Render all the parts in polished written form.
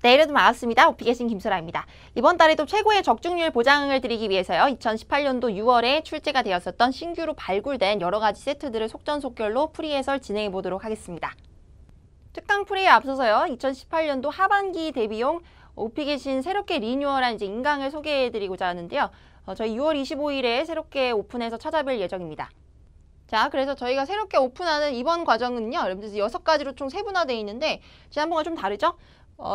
네, 이래도 반갑습니다. 오피계신 김소라입니다. 이번 달에도 최고의 적중률 보장을 드리기 위해서요. 2018년도 6월에 출제가 되었었던 신규로 발굴된 여러 가지 세트들을 속전속결로 풀이 해설 진행해 보도록 하겠습니다. 특강 풀이에 앞서서요. 2018년도 하반기 대비용 오피계신 새롭게 리뉴얼한 이제 인강을 소개해 드리고자 하는데요. 저희 6월 25일에 새롭게 오픈해서 찾아뵐 예정입니다. 자, 그래서 저희가 새롭게 오픈하는 이번 과정은요. 여러분들 6가지로 총 세분화되어 있는데 지난번과 좀 다르죠?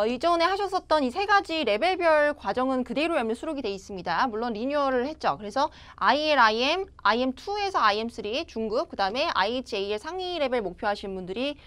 이전에 하셨었던 이 3가지 레벨별 과정은 그대로 여러분들 수록이 되어 있습니다. 물론 리뉴얼을 했죠. 그래서 IL, IM, IM2에서 IM3 중급, 그 다음에 IHAL 상위 레벨 목표하시는 분들이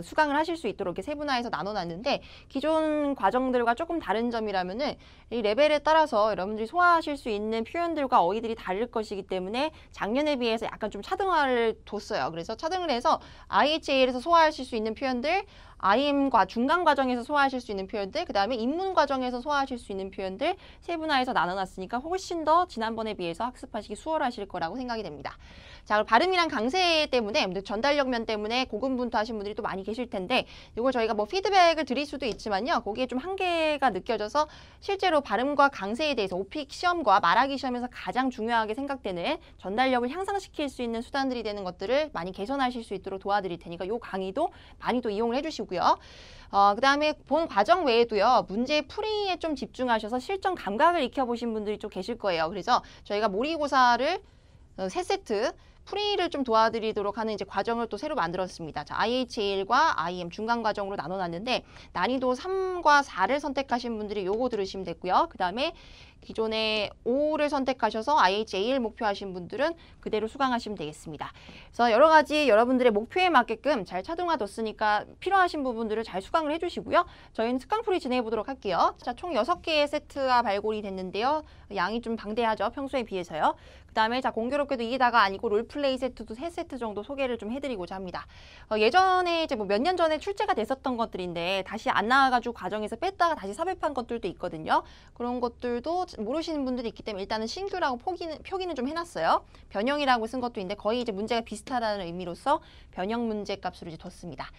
수강을 하실 수 있도록 이렇게 세분화해서 나눠놨는데 기존 과정들과 조금 다른 점이라면은 이 레벨에 따라서 여러분들이 소화하실 수 있는 표현들과 어휘들이 다를 것이기 때문에 작년에 비해서 약간 좀 차등화를 뒀어요. 그래서 차등을 해서 IHAL에서 소화하실 수 있는 표현들, IM과 중간 과정에서 소화하실 수 있는 표현들, 그 다음에 입문 과정에서 소화하실 수 있는 표현들 세분화해서 나눠놨으니까 훨씬 더 지난번에 비해서 학습하시기 수월하실 거라고 생각이 됩니다. 자, 그리고 발음이랑 강세 때문에 전달력 면 때문에 고군분투하신 분들이 또 많이 계실 텐데 이걸 저희가 뭐 피드백을 드릴 수도 있지만요. 거기에 좀 한계가 느껴져서 실제로 발음과 강세에 대해서 오픽 시험과 말하기 시험에서 가장 중요하게 생각되는 전달력을 향상시킬 수 있는 수단들이 되는 것들을 많이 개선하실 수 있도록 도와드릴 테니까 이 강의도 많이 또 이용을 해주시고요. 그 다음에 본 과정 외에도요. 문제 풀이에 좀 집중하셔서 실전 감각을 익혀보신 분들이 좀 계실 거예요. 그래서 저희가 모의고사를 3세트 풀이를 좀 도와드리도록 하는 이제 과정을 또 새로 만들었습니다. 자, IHAL과 IM 중간 과정으로 나눠놨는데 난이도 3과 4를 선택하신 분들이 요거 들으시면 됐고요. 그 다음에 기존에 5를 선택하셔서 IHAL 목표하신 분들은 그대로 수강하시면 되겠습니다. 그래서 여러 가지 여러분들의 목표에 맞게끔 잘 차등화뒀으니까 필요하신 부분들을 잘 수강을 해주시고요. 저희는 특강 풀이 진행해 보도록 할게요. 자, 총 6개의 세트가 발굴이 됐는데요. 양이 좀 방대하죠. 평소에 비해서요. 그 다음에 자 공교롭게도 이게 다가 아니고 롤플레이 세트도 3세트 정도 소개를 좀 해드리고자 합니다. 예전에 이제 뭐 몇 년 전에 출제가 됐었던 것들인데 다시 안 나와가지고 과정에서 뺐다가 다시 삽입한 것들도 있거든요. 그런 것들도 모르시는 분들이 있기 때문에 일단은 신규라고 표기는 좀 해놨어요. 변형이라고 쓴 것도 있는데 거의 이제 문제가 비슷하다는 의미로서 변형 문제 값으로 이제 뒀습니다.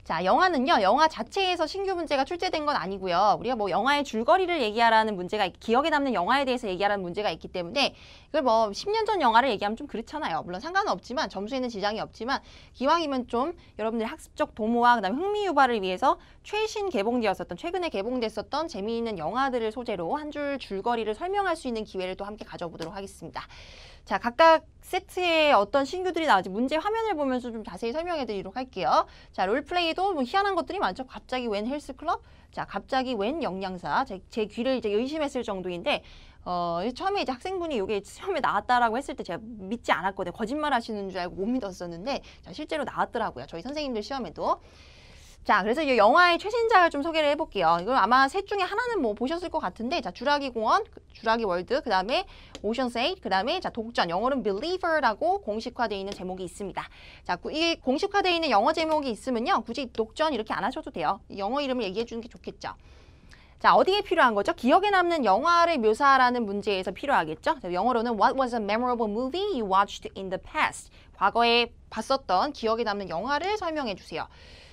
자, 영화는요. 영화 자체에서 신규 문제가 출제된 건 아니고요. 우리가 뭐 영화의 줄거리를 얘기하라는 문제가 기억에 남는 영화에 대해서 얘기하라는 문제가 있기 때문에 이걸 뭐 10년 전 영화를 얘기하면 좀 그렇잖아요. 물론 상관은 없지만 점수에는 지장이 없지만 기왕이면 좀 여러분들의 학습적 도모와 그다음에 흥미 유발을 위해서 최근에 개봉됐었던 재미있는 영화들을 소재로 한 줄 줄거리를 설명할 수 있는 기회를 또 함께 가져보도록 하겠습니다. 자, 각각 세트에 어떤 신규들이 나올지 문제 화면을 보면서 좀 자세히 설명해 드리도록 할게요. 자, 롤플레이도 뭐 희한한 것들이 많죠. 갑자기 웬 헬스클럽? 자, 갑자기 웬 영양사? 제 귀를 이제 의심했을 정도인데 처음에 이제 학생분이 이게 시험에 나왔다라고 했을 때 제가 믿지 않았거든요. 거짓말 하시는 줄 알고 못 믿었었는데 자, 실제로 나왔더라고요. 저희 선생님들 시험에도. 자, 그래서 이 영화의 최신작을 좀 소개를 해볼게요. 이걸 아마 셋 중에 하나는 뭐 보셨을 것 같은데, 자, 주라기 공원, 주라기 월드, 그 다음에 오션스 8, 그 다음에 자, 독전, 영어로는 Believer라고 공식화되어 있는 제목이 있습니다. 자, 이 공식화되어 있는 영어 제목이 있으면요, 굳이 독전 이렇게 안 하셔도 돼요. 영어 이름을 얘기해 주는 게 좋겠죠. 자, 어디에 필요한 거죠? 기억에 남는 영화를 묘사하라는 문제에서 필요하겠죠? 자, 영어로는 What was a memorable movie you watched in the past? 과거에 봤었던 기억에 남는 영화를 설명해 주세요.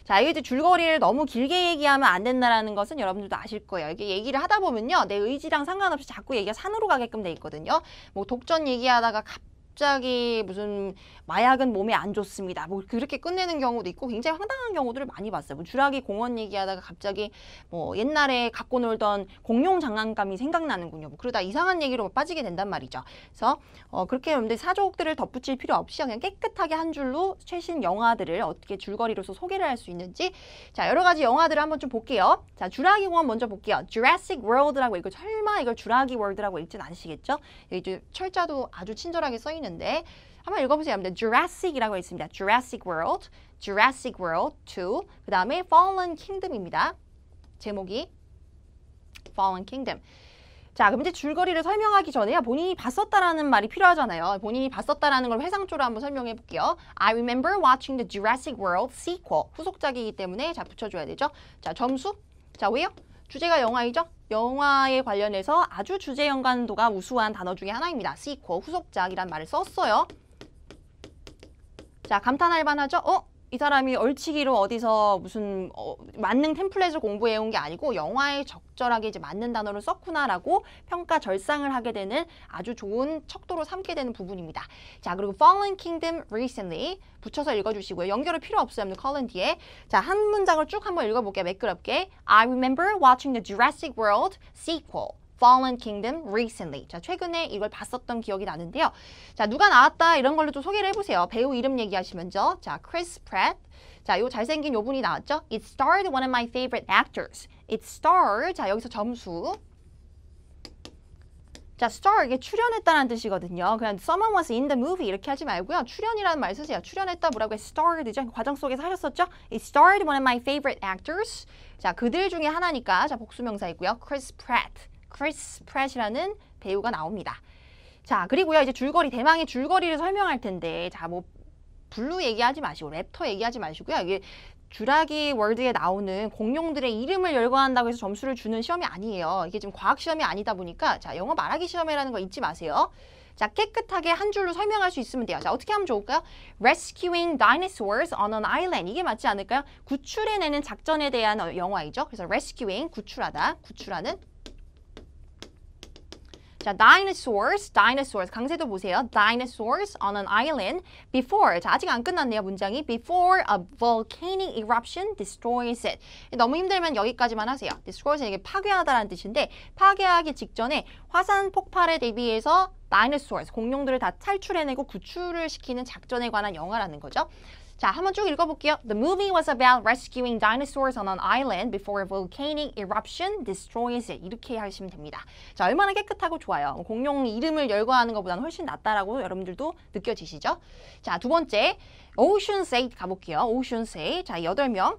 자, 이게 이제 줄거리를 너무 길게 얘기하면 안 된다는 것은 여러분들도 아실 거예요. 이게 얘기를 하다 보면요. 내 의지랑 상관없이 자꾸 얘기가 산으로 가게끔 돼 있거든요. 뭐 독전 얘기하다가 갑자기 무슨 마약은 몸에 안 좋습니다. 뭐 그렇게 끝내는 경우도 있고 굉장히 황당한 경우들을 많이 봤어요. 뭐 주라기 공원 얘기하다가 갑자기 뭐 옛날에 갖고 놀던 공룡 장난감이 생각나는군요. 뭐 그러다 이상한 얘기로 빠지게 된단 말이죠. 그래서 그렇게 여러분들 사족들을 덧붙일 필요 없이 그냥 깨끗하게 한 줄로 최신 영화들을 어떻게 줄거리로서 소개를 할 수 있는지 자, 여러 가지 영화들을 한번 좀 볼게요. 자, 주라기 공원 먼저 볼게요. Jurassic World라고 이거 설마 이걸 주라기 월드라고 읽진 않으시겠죠? 여기 철자도 아주 친절하게 써 있는데 한번 읽어보세요. Jurassic이라고 있습니다. Jurassic World, Jurassic World 2, 그 다음에 Fallen Kingdom입니다. 제목이 Fallen Kingdom. 자, 그럼 이제 줄거리를 설명하기 전에요. 본인이 봤었다라는 말이 필요하잖아요. 본인이 봤었다라는 걸 회상조로 한번 설명해 볼게요. I remember watching the Jurassic World sequel. 후속작이기 때문에 자, 붙여줘야 되죠. 자, 점수. 자, 왜요? 주제가 영화이죠? 영화에 관련해서 아주 주제 연관도가 우수한 단어 중에 하나입니다. sequel, 후속작이란 말을 썼어요. 자, 감탄할 만하죠? 이 사람이 얼치기로 어디서 무슨 만능 템플릿을 공부해온 게 아니고 영화에 적절하게 이제 맞는 단어를 썼구나라고 평가 절상을 하게 되는 아주 좋은 척도로 삼게 되는 부분입니다. 자, 그리고 Fallen Kingdom recently 붙여서 읽어주시고요. 연결은 필요 없어요. colon 뒤에. 자, 한 문장을 쭉 한번 읽어볼게요. 매끄럽게. I remember watching the Jurassic World sequel. Fallen Kingdom recently. 자, 최근에 이걸 봤었던 기억이 나는데요. 자, 누가 나왔다 이런 걸로 좀 소개를 해보세요. 배우 이름 얘기하시면서. 자, Chris Pratt. 자, 요 잘생긴 요 분이 나왔죠. It starred one of my favorite actors. It starred. 자, 여기서 점수. 자, star 이게 출연했다는 뜻이거든요. 그냥 someone was in the movie 이렇게 하지 말고요. 출연이라는 말 쓰세요. 출연했다 뭐라고 해? starred죠. 과정 속에서 하셨었죠? It starred one of my favorite actors. 자, 그들 중에 하나니까 자, 복수명사이고요. Chris Pratt. Chris Pratt이라는 배우가 나옵니다. 자, 그리고요. 이제 줄거리, 대망의 줄거리를 설명할 텐데 자, 뭐 블루 얘기하지 마시고 랩터 얘기하지 마시고요. 이게 주라기 월드에 나오는 공룡들의 이름을 열거한다고 해서 점수를 주는 시험이 아니에요. 이게 지금 과학 시험이 아니다 보니까 자, 영어 말하기 시험이라는 거 잊지 마세요. 자, 깨끗하게 한 줄로 설명할 수 있으면 돼요. 자, 어떻게 하면 좋을까요? Rescuing dinosaurs on an island. 이게 맞지 않을까요? 구출해내는 작전에 대한 영화이죠. 그래서 rescuing, 구출하다, 구출하는. 자, dinosaurs, 강세도 보세요. Dinosaurs on an island before. 자, 아직 안 끝났네요, 문장이. Before a volcanic eruption destroys it. 너무 힘들면 여기까지만 하세요. destroys 이게 파괴하다라는 뜻인데 파괴하기 직전에 화산 폭발에 대비해서 dinosaurs, 공룡들을 다 탈출해내고 구출을 시키는 작전에 관한 영화라는 거죠. 자, 한번 쭉 읽어볼게요. The movie was about rescuing dinosaurs on an island before a volcanic eruption destroys it. 이렇게 하시면 됩니다. 자, 얼마나 깨끗하고 좋아요. 공룡 이름을 열거하는 것보다는 훨씬 낫다라고 여러분들도 느껴지시죠? 자, 두 번째, Ocean's 8 가볼게요. Ocean's 8. 자, 8명.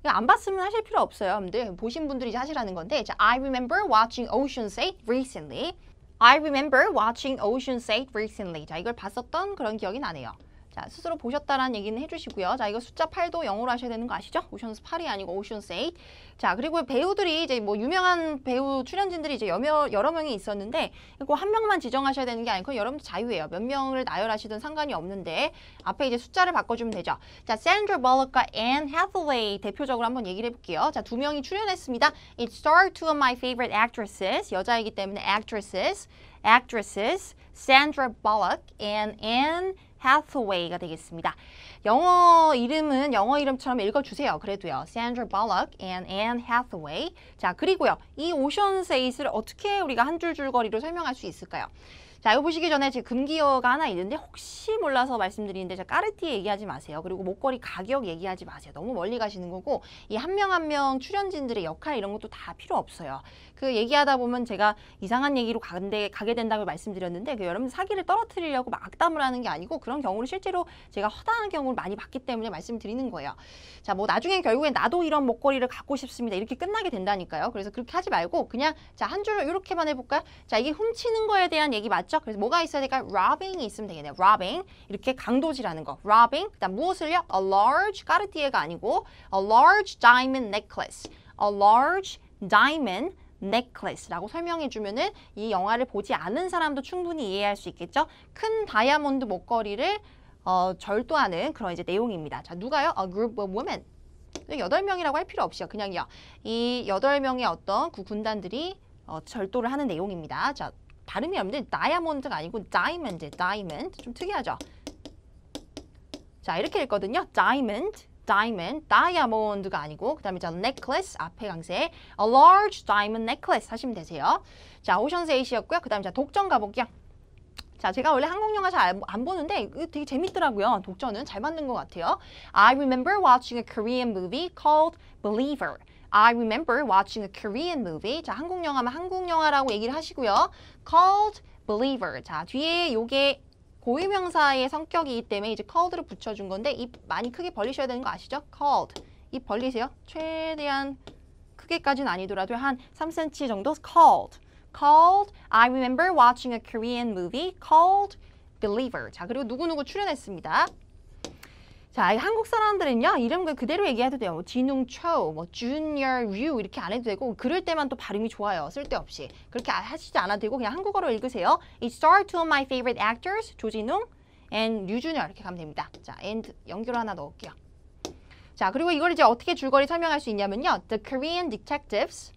안 봤으면 하실 필요 없어요. 여러분들 보신 분들이 이제 하시라는 건데 자, I remember watching Ocean's 8 recently. I remember watching Ocean's 8 recently. 자, 이걸 봤었던 그런 기억이 나네요. 자, 스스로 보셨다라는 얘기는 해주시고요. 자, 이거 숫자 8도 영어로 하셔야 되는 거 아시죠? 오션스 8이 아니고 오션스 8. 자, 그리고 배우들이 이제 뭐 유명한 배우 출연진들이 이제 여러 명이 있었는데 이거 한 명만 지정하셔야 되는 게 아니고 여러분들 자유예요. 몇 명을 나열하시든 상관이 없는데 앞에 이제 숫자를 바꿔주면 되죠. 자, 샌드라 벌럭과 앤 해서웨이 대표적으로 한번 얘기를 해볼게요. 자, 두 명이 출연했습니다. It starred two of my favorite actresses. 여자이기 때문에 actresses, Sandra Bullock and Anne Hathaway가 되겠습니다. 영어 이름은 영어 이름처럼 읽어주세요. 그래도요. Sandra Bullock and Anne Hathaway. 자, 그리고요. 이 오션스 8을 어떻게 우리가 한 줄줄거리로 설명할 수 있을까요? 자, 이거 보시기 전에 지금 금기어가 하나 있는데 혹시 몰라서 말씀드리는데 자, 까르띠에 얘기하지 마세요. 그리고 목걸이 가격 얘기하지 마세요. 너무 멀리 가시는 거고 이 한 명 한 명 출연진들의 역할 이런 것도 다 필요 없어요. 그 얘기하다 보면 제가 이상한 얘기로 가게 된다고 말씀드렸는데 그 여러분 사기를 떨어뜨리려고 막 악담을 하는 게 아니고 그런 경우를 실제로 제가 허다한 경우를 많이 봤기 때문에 말씀드리는 거예요. 자, 뭐 나중에 결국엔 나도 이런 목걸이를 갖고 싶습니다. 이렇게 끝나게 된다니까요. 그래서 그렇게 하지 말고 그냥 자, 한 줄로 이렇게만 해볼까요? 자, 이게 훔치는 거에 대한 얘기 맞죠? 그래서 뭐가 있어야 될까요? robbing이 있으면 되겠네요. robbing. 이렇게 강도질하는 거. robbing. 그다음 무엇을요? a large, 까르띠에가 아니고 a large diamond necklace. a large diamond necklace라고 설명해 주면은 이 영화를 보지 않은 사람도 충분히 이해할 수 있겠죠? 큰 다이아몬드 목걸이를 절도하는 그런 이제 내용입니다. 자, 누가요? A group of women. 8명이라고 할 필요 없이요. 그냥요. 이 8명의 어떤 그 군단들이 절도를 하는 내용입니다. 자, 발음이 여러분들 다이아몬드가 아니고 다이먼드, 좀 특이하죠? 자, 이렇게 읽거든요. 다이먼드, 다이아몬드가 아니고 그 다음에 necklace, 앞에 강세 a large diamond necklace 하시면 되세요. 자, 오션스 8이었고요. 그 다음에 자, 독전 가볼게요. 자, 제가 원래 한국 영화 잘 안 보는데 이거 되게 재밌더라고요. 독전은 잘 만든 것 같아요. I remember watching a Korean movie called Believer. I remember watching a Korean movie. 자, 한국 영화면 한국 영화라고 얘기를 하시고요. Called Believer. 자, 뒤에 요게 고유명사의 성격이기 때문에 이제 called를 붙여준 건데 입 많이 크게 벌리셔야 되는 거 아시죠? called. 입 벌리세요. 최대한 크게까지는 아니더라도 한 3cm 정도 called. I remember watching a Korean movie called Believer. 자, 그리고 누구누구 출연했습니다. 자, 한국 사람들은요, 이름 그대로 얘기해도 돼요. 뭐, 진웅초, 뭐, Junior Ryu 이렇게 안 해도 되고, 그럴 때만 또 발음이 좋아요. 쓸데없이. 그렇게 하시지 않아도 되고, 그냥 한국어로 읽으세요. It starred two of my favorite actors, 조진웅 and 류준열 이렇게 가면 됩니다. 자, and 연결 하나 넣을게요. 자, 그리고 이걸 이제 어떻게 줄거리 설명할 수 있냐면요. The Korean detectives.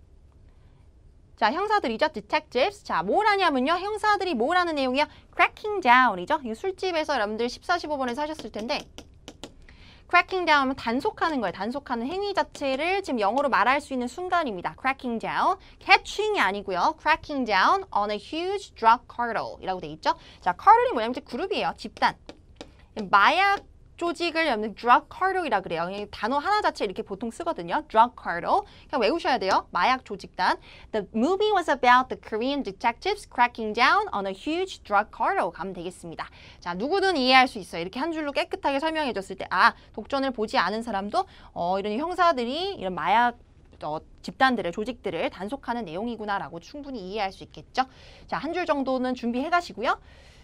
자, 형사들이죠. detectives. 자, 뭘 하냐면요. 형사들이 뭘 하는 내용이야? cracking down이죠. 이 술집에서 여러분들 14, 15번에서 하셨을 텐데 cracking down 하면 단속하는 거예요. 단속하는 행위 자체를 지금 영어로 말할 수 있는 순간입니다. cracking down. catching이 아니고요. cracking down on a huge drug cartel 이라고 돼 있죠. 자, cartel이 뭐냐면 그룹이에요. 집단. 마약 조직을 여러분들 drug cartel이라 그래요. 단어 하나 자체 이렇게 보통 쓰거든요. drug cartel. 그냥 외우셔야 돼요. 마약 조직단. The movie was about the Korean detectives cracking down on a huge drug cartel. 가면 되겠습니다. 자, 누구든 이해할 수 있어요. 이렇게 한 줄로 깨끗하게 설명해 줬을 때 아, 독전을 보지 않은 사람도 이런 형사들이 이런 마약 집단들을, 조직들을 단속하는 내용이구나라고 충분히 이해할 수 있겠죠. 자, 한 줄 정도는 준비해 가시고요.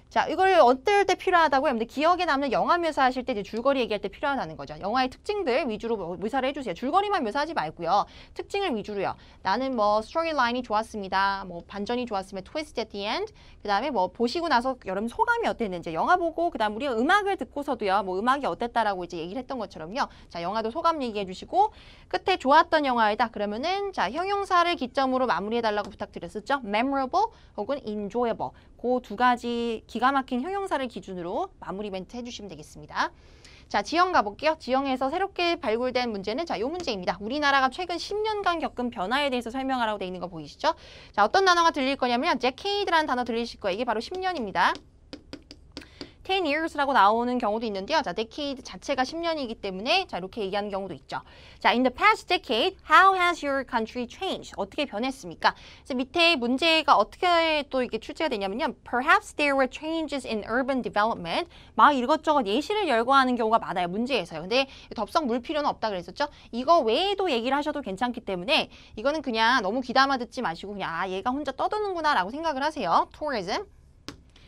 자, 이걸 어떨 때 필요하다고요? 여러분들 기억에 남는 영화 묘사하실 때 이제 줄거리 얘기할 때 필요하다는 거죠. 영화의 특징들 위주로 묘사를 해주세요. 줄거리만 묘사하지 말고요. 특징을 위주로요. 나는 뭐 스토리라인이 좋았습니다. 뭐 반전이 좋았으면 twist at the end. 그 다음에 뭐 보시고 나서 여러분 소감이 어땠는지 영화 보고 그 다음 우리가 음악을 듣고서도요. 뭐 음악이 어땠다라고 이제 얘기를 했던 것처럼요. 자, 영화도 소감 얘기해 주시고 끝에 좋았던 영화이다. 그러면은 자, 형용사를 기점으로 마무리해달라고 부탁드렸었죠. memorable 혹은 enjoyable. 그 두 가지 기가 막힌 형용사를 기준으로 마무리 멘트 해주시면 되겠습니다. 자, 지형 가볼게요. 지형에서 새롭게 발굴된 문제는 자, 요 문제입니다. 우리나라가 최근 10년간 겪은 변화에 대해서 설명하라고 돼 있는 거 보이시죠? 자, 어떤 단어가 들릴 거냐면 decade라는 단어 들리실 거예요. 이게 바로 10년입니다. 10 years라고 나오는 경우도 있는데요. 자, decade 자체가 10년이기 때문에 자, 이렇게 얘기하는 경우도 있죠. 자, in the past decade, how has your country changed? 어떻게 변했습니까? 그래서 밑에 문제가 어떻게 또 이게 출제가 되냐면요. Perhaps there were changes in urban development. 막 이것저것 예시를 열거하는 경우가 많아요. 문제에서요. 근데 덥석 물 필요는 없다 그랬었죠. 이거 외에도 얘기를 하셔도 괜찮기 때문에 이거는 그냥 너무 귀담아 듣지 마시고 그냥 아, 얘가 혼자 떠드는구나 라고 생각을 하세요. tourism.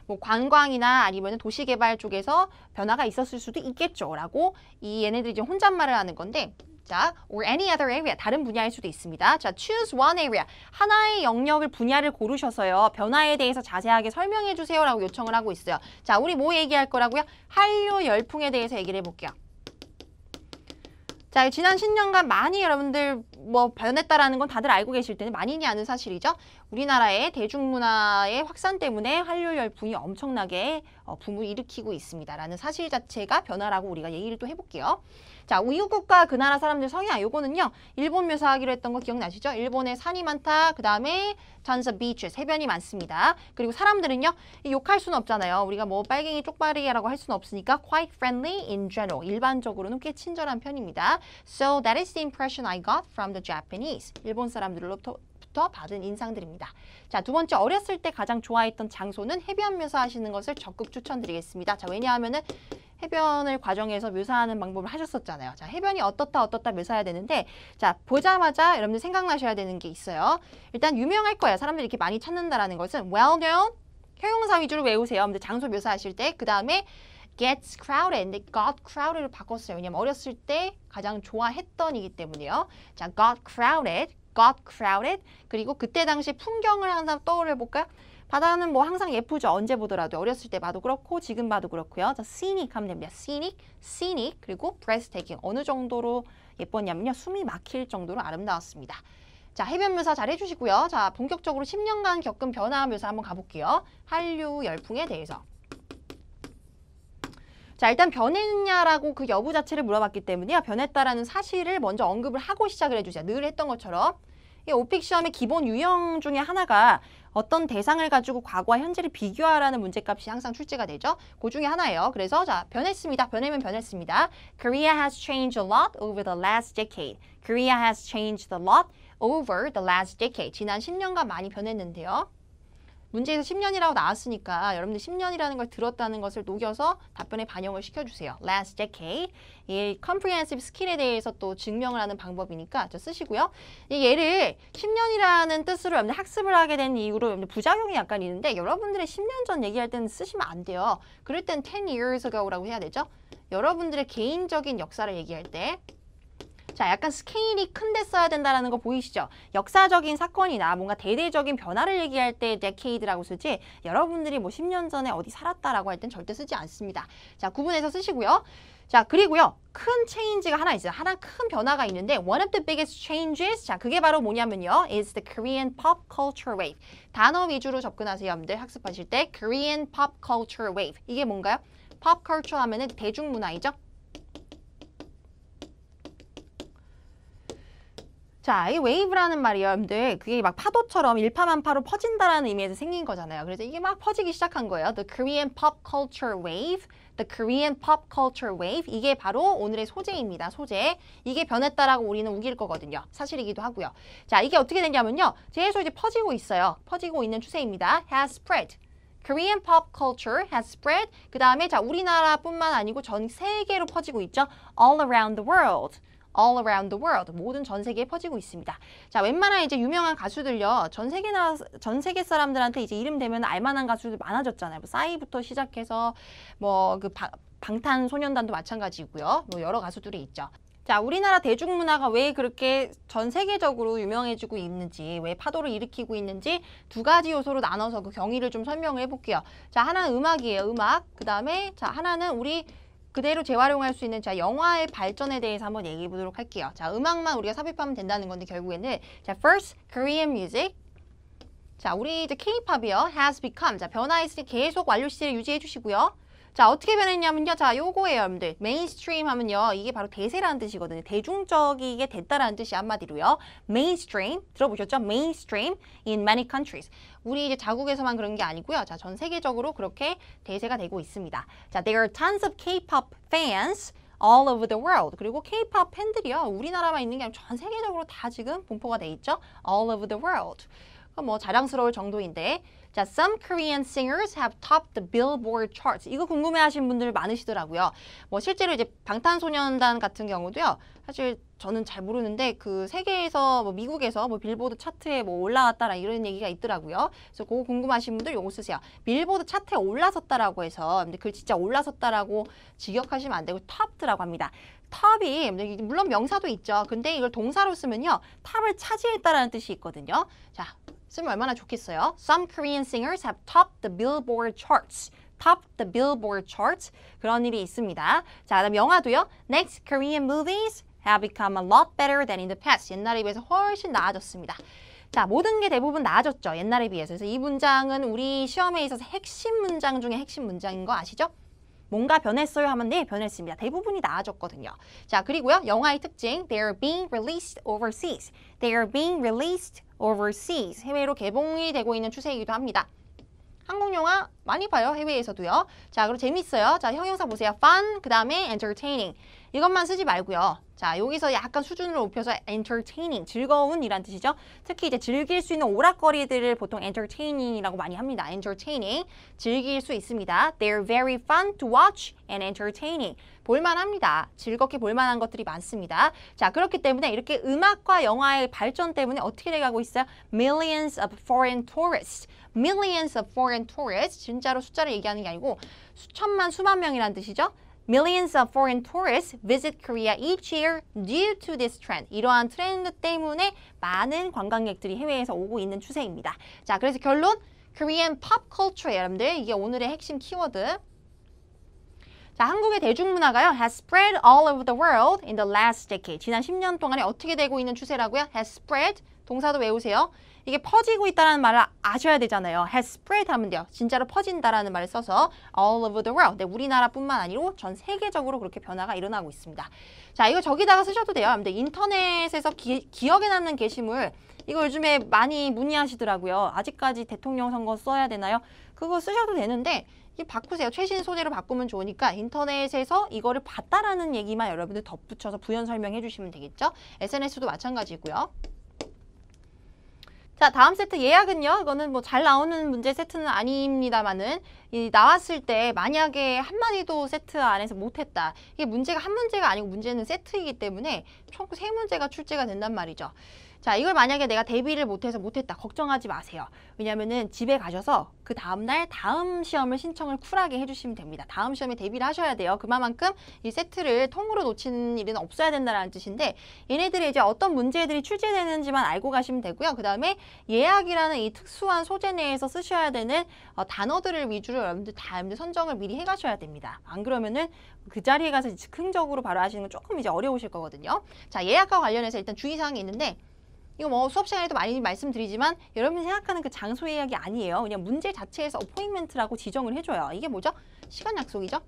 뭐 관광이나 아니면 도시개발 쪽에서 변화가 있었을 수도 있겠죠 라고 이 얘네들이 이제 혼잣말을 하는 건데 자, or any other area 다른 분야일 수도 있습니다. 자, choose one area 하나의 영역을 분야를 고르셔서요 변화에 대해서 자세하게 설명해 주세요 라고 요청을 하고 있어요. 자, 우리 뭐 얘기할 거라고요? 한류 열풍에 대해서 얘기를 해볼게요. 자, 지난 10년간 많이 여러분들 뭐 변했다라는 건 다들 알고 계실 텐데 많이는 아는 사실이죠. 우리나라의 대중문화의 확산 때문에 한류 열풍이 엄청나게 붐을 일으키고 있습니다라는 사실 자체가 변화라고 우리가 얘기를 또 해볼게요. 자, 이웃국가 그 나라 사람들 성향 요거는요. 일본 묘사하기로 했던 거 기억나시죠? 일본에 산이 많다. 그 다음에 tons of beaches, 해변이 많습니다. 그리고 사람들은요. 욕할 수는 없잖아요. 우리가 뭐 빨갱이 쪽발이라고 할 수는 없으니까 quite friendly in general. 일반적으로는 꽤 친절한 편입니다. So that is the impression I got from the Japanese. 일본 사람들로부터 받은 인상들입니다. 자, 두 번째 어렸을 때 가장 좋아했던 장소는 해변 묘사하시는 것을 적극 추천드리겠습니다. 자, 왜냐하면은 해변을 과정에서 묘사하는 방법을 하셨었잖아요. 자, 해변이 어떻다 묘사해야 되는데 자, 보자마자 여러분들 생각나셔야 되는 게 있어요. 일단 유명할 거예요. 사람들이 이렇게 많이 찾는다라는 것은 well known, 형용사 위주로 외우세요. 여러분들 장소 묘사하실 때 그 다음에 gets crowded, 근데 got crowded로 바꿨어요. 왜냐면 어렸을 때 가장 좋아했던이기 때문에요. 자, got crowded, 그리고 그때 당시 풍경을 항상 떠올려 볼까요? 바다는 뭐 항상 예쁘죠. 언제 보더라도 어렸을 때 봐도 그렇고 지금 봐도 그렇고요. 자, scenic 하면 됩니다. scenic, 그리고 breathtaking. 어느 정도로 예뻤냐면요. 숨이 막힐 정도로 아름다웠습니다. 자, 해변 묘사 잘 해주시고요. 자, 본격적으로 10년간 겪은 변화 묘사 한번 가볼게요. 한류 열풍에 대해서. 자, 일단 변했냐라고 그 여부 자체를 물어봤기 때문에요. 변했다라는 사실을 먼저 언급을 하고 시작을 해주세요. 늘 했던 것처럼. 이 오픽 시험의 기본 유형 중에 하나가 어떤 대상을 가지고 과거와 현재를 비교하라는 문제값이 항상 출제가 되죠. 그 중에 하나예요. 그래서 자, 변했습니다. 변하면 변했습니다. Korea has changed a lot over the last decade. Korea has changed a lot over the last decade. 지난 10년간 많이 변했는데요. 문제에서 10년이라고 나왔으니까 여러분들 10년이라는 걸 들었다는 것을 녹여서 답변에 반영을 시켜주세요. Last decade. 이 comprehensive skill에 대해서 또 증명을 하는 방법이니까 저 쓰시고요. 얘를 10년이라는 뜻으로 여러분들 학습을 하게 된 이후로 여러분들 부작용이 약간 있는데 여러분들의 10년 전 얘기할 때는 쓰시면 안 돼요. 그럴 땐 10 years ago라고 해야 되죠. 여러분들의 개인적인 역사를 얘기할 때 자, 약간 스케일이 큰데 써야 된다는 거 보이시죠? 역사적인 사건이나 뭔가 대대적인 변화를 얘기할 때 decade라고 쓰지 여러분들이 뭐 10년 전에 어디 살았다라고 할 땐 절대 쓰지 않습니다. 자, 구분해서 쓰시고요. 자, 그리고요. 큰 change가 하나 있어요. 하나 큰 변화가 있는데 one of the biggest changes, 자, 그게 바로 뭐냐면요. is the Korean pop culture wave. 단어 위주로 접근하세요, 여러분들. 학습하실 때 Korean pop culture wave. 이게 뭔가요? pop culture 하면은 대중문화이죠. 자, 이 웨이브라는 말이요, 여러분들. 그게 막 파도처럼 일파만파로 퍼진다라는 의미에서 생긴 거잖아요. 그래서 이게 막 퍼지기 시작한 거예요. The Korean pop culture wave. The Korean pop culture wave. 이게 바로 오늘의 소재입니다. 소재. 이게 변했다라고 우리는 우길 거거든요. 사실이기도 하고요. 자, 이게 어떻게 됐냐면요. 계속 이제 퍼지고 있어요. 퍼지고 있는 추세입니다. has spread. Korean pop culture has spread. 그 다음에 자, 우리나라뿐만 아니고 전 세계로 퍼지고 있죠. All around the world. All around the world. 모든 전 세계에 퍼지고 있습니다. 자, 웬만한 이제 유명한 가수들요. 전 세계 사람들한테 이제 이름 되면 알만한 가수들 많아졌잖아요. 뭐 싸이부터 시작해서 뭐 그 방탄소년단도 마찬가지고요. 뭐 여러 가수들이 있죠. 자, 우리나라 대중문화가 왜 그렇게 전 세계적으로 유명해지고 있는지, 왜 파도를 일으키고 있는지 두 가지 요소로 나눠서 그 경위를 좀 설명을 해볼게요. 자, 하나는 음악이에요. 음악. 그 다음에 자, 하나는 우리 그대로 재활용할 수 있는 자, 영화의 발전에 대해서 한번 얘기해 보도록 할게요. 자, 음악만 우리가 삽입하면 된다는 건데 결국에는 자, first Korean music. 자, 우리 이제 K-팝이요. has become. 자, 변화했으니 계속 완료 시제를 유지해 주시고요. 자, 어떻게 변했냐면요. 자, 요거예요, 여러분들. 메인스트림 하면요. 이게 바로 대세라는 뜻이거든요. 대중적이게 됐다라는 뜻이 한마디로요. 메인스트림. 들어보셨죠? 메인스트림 in many countries. 우리 이제 자국에서만 그런 게 아니고요. 자, 전 세계적으로 그렇게 대세가 되고 있습니다. 자, there are tons of K-pop fans all over the world. 그리고 K-pop 팬들이요. 우리나라만 있는 게 아니고 전 세계적으로 다 지금 분포가 돼 있죠. all over the world. 뭐 자랑스러울 정도인데 자, some Korean singers have topped the Billboard charts. 이거 궁금해하시는 분들 많으시더라고요. 뭐 실제로 이제 방탄소년단 같은 경우도요. 사실 저는 잘 모르는데 그 세계에서 뭐 미국에서 뭐 빌보드 차트에 뭐 올라왔다라 이런 얘기가 있더라고요. 그래서 그거 궁금하신 분들 요거 쓰세요. 빌보드 차트에 올라섰다라고 해서 근데 그걸 진짜 올라섰다라고 직역하시면 안 되고 top드라고 합니다. 탑이 물론 명사도 있죠. 근데 이걸 동사로 쓰면요. 탑을 차지했다라는 뜻이 있거든요. 자, 쓰면 얼마나 좋겠어요. Some Korean singers have topped the Billboard charts. Topped the Billboard charts. 그런 일이 있습니다. 자, 그다음 영화도요. Next Korean movies have become a lot better than in the past. 옛날에 비해서 훨씬 나아졌습니다. 자, 모든 게 대부분 나아졌죠. 옛날에 비해서. 그래서 이 문장은 우리 시험에 있어서 핵심 문장 중에 핵심 문장인 거 아시죠? 뭔가 변했어요 하면 네, 변했습니다. 대부분이 나아졌거든요. 자, 그리고요. 영화의 특징. They are being released overseas. They are being released overseas. 해외로 개봉이 되고 있는 추세이기도 합니다. 한국 영화 많이 봐요. 해외에서도요. 자, 그리고 재밌어요. 자, 형용사 보세요. fun, 그 다음에 entertaining. 이것만 쓰지 말고요. 자, 여기서 약간 수준을 높여서 entertaining, 즐거운 이란 뜻이죠. 특히 이제 즐길 수 있는 오락거리들을 보통 entertaining이라고 많이 합니다. entertaining, 즐길 수 있습니다. They're very fun to watch and entertaining. 볼만합니다. 즐겁게 볼만한 것들이 많습니다. 자, 그렇기 때문에 이렇게 음악과 영화의 발전 때문에 어떻게 돼가고 있어요? Millions of foreign tourists. Millions of foreign tourists. 진짜로 숫자를 얘기하는 게 아니고 수천만, 수만 명이라는 뜻이죠. Millions of foreign tourists visit Korea each year due to this trend. 이러한 트렌드 때문에 많은 관광객들이 해외에서 오고 있는 추세입니다. 자, 그래서 결론 Korean pop culture 여러분들 이게 오늘의 핵심 키워드. 자, 한국의 대중문화가요 has spread all over the world in the last decade. 지난 10년 동안에 어떻게 되고 있는 추세라고요? has spread 동사도 외우세요. 이게 퍼지고 있다는 말을 아셔야 되잖아요. has spread 하면 돼요. 진짜로 퍼진다라는 말을 써서 all over the world. 네, 우리나라뿐만 아니고 전 세계적으로 그렇게 변화가 일어나고 있습니다. 자, 이거 저기다가 쓰셔도 돼요. 근데 인터넷에서 기억에 남는 게시물 이거 요즘에 많이 문의하시더라고요. 아직까지 대통령 선거 써야 되나요? 그거 쓰셔도 되는데 이 바꾸세요. 최신 소재로 바꾸면 좋으니까 인터넷에서 이거를 봤다라는 얘기만 여러분들 덧붙여서 부연 설명해 주시면 되겠죠? SNS도 마찬가지고요. 자, 다음 세트 예약은요. 이거는 뭐 잘 나오는 문제 세트는 아닙니다만은 나왔을 때 만약에 한마디도 세트 안에서 못했다. 이게 문제가 한 문제가 아니고 문제는 세트이기 때문에 총 3문제가 출제가 된단 말이죠. 자, 이걸 만약에 내가 대비를 못해서 못했다. 걱정하지 마세요. 왜냐면은 집에 가셔서 그 다음날 다음 시험을 신청을 쿨하게 해주시면 됩니다. 다음 시험에 대비를 하셔야 돼요. 그만큼 이 세트를 통으로 놓치는 일은 없어야 된다는 뜻인데 얘네들이 이제 어떤 문제들이 출제되는지만 알고 가시면 되고요. 그 다음에 예약이라는 이 특수한 소재 내에서 쓰셔야 되는 단어들을 위주로 여러분들 선정을 미리 해가셔야 됩니다. 안 그러면은 그 자리에 가서 즉흥적으로 바로 하시는 건 조금 이제 어려우실 거거든요. 자, 예약과 관련해서 일단 주의사항이 있는데 이거 뭐 수업 시간에도 많이 말씀드리지만 여러분이 생각하는 그 장소 예약이 아니에요. 그냥 문제 자체에서 어포인먼트라고 지정을 해줘요. 이게 뭐죠? 시간 약속이죠?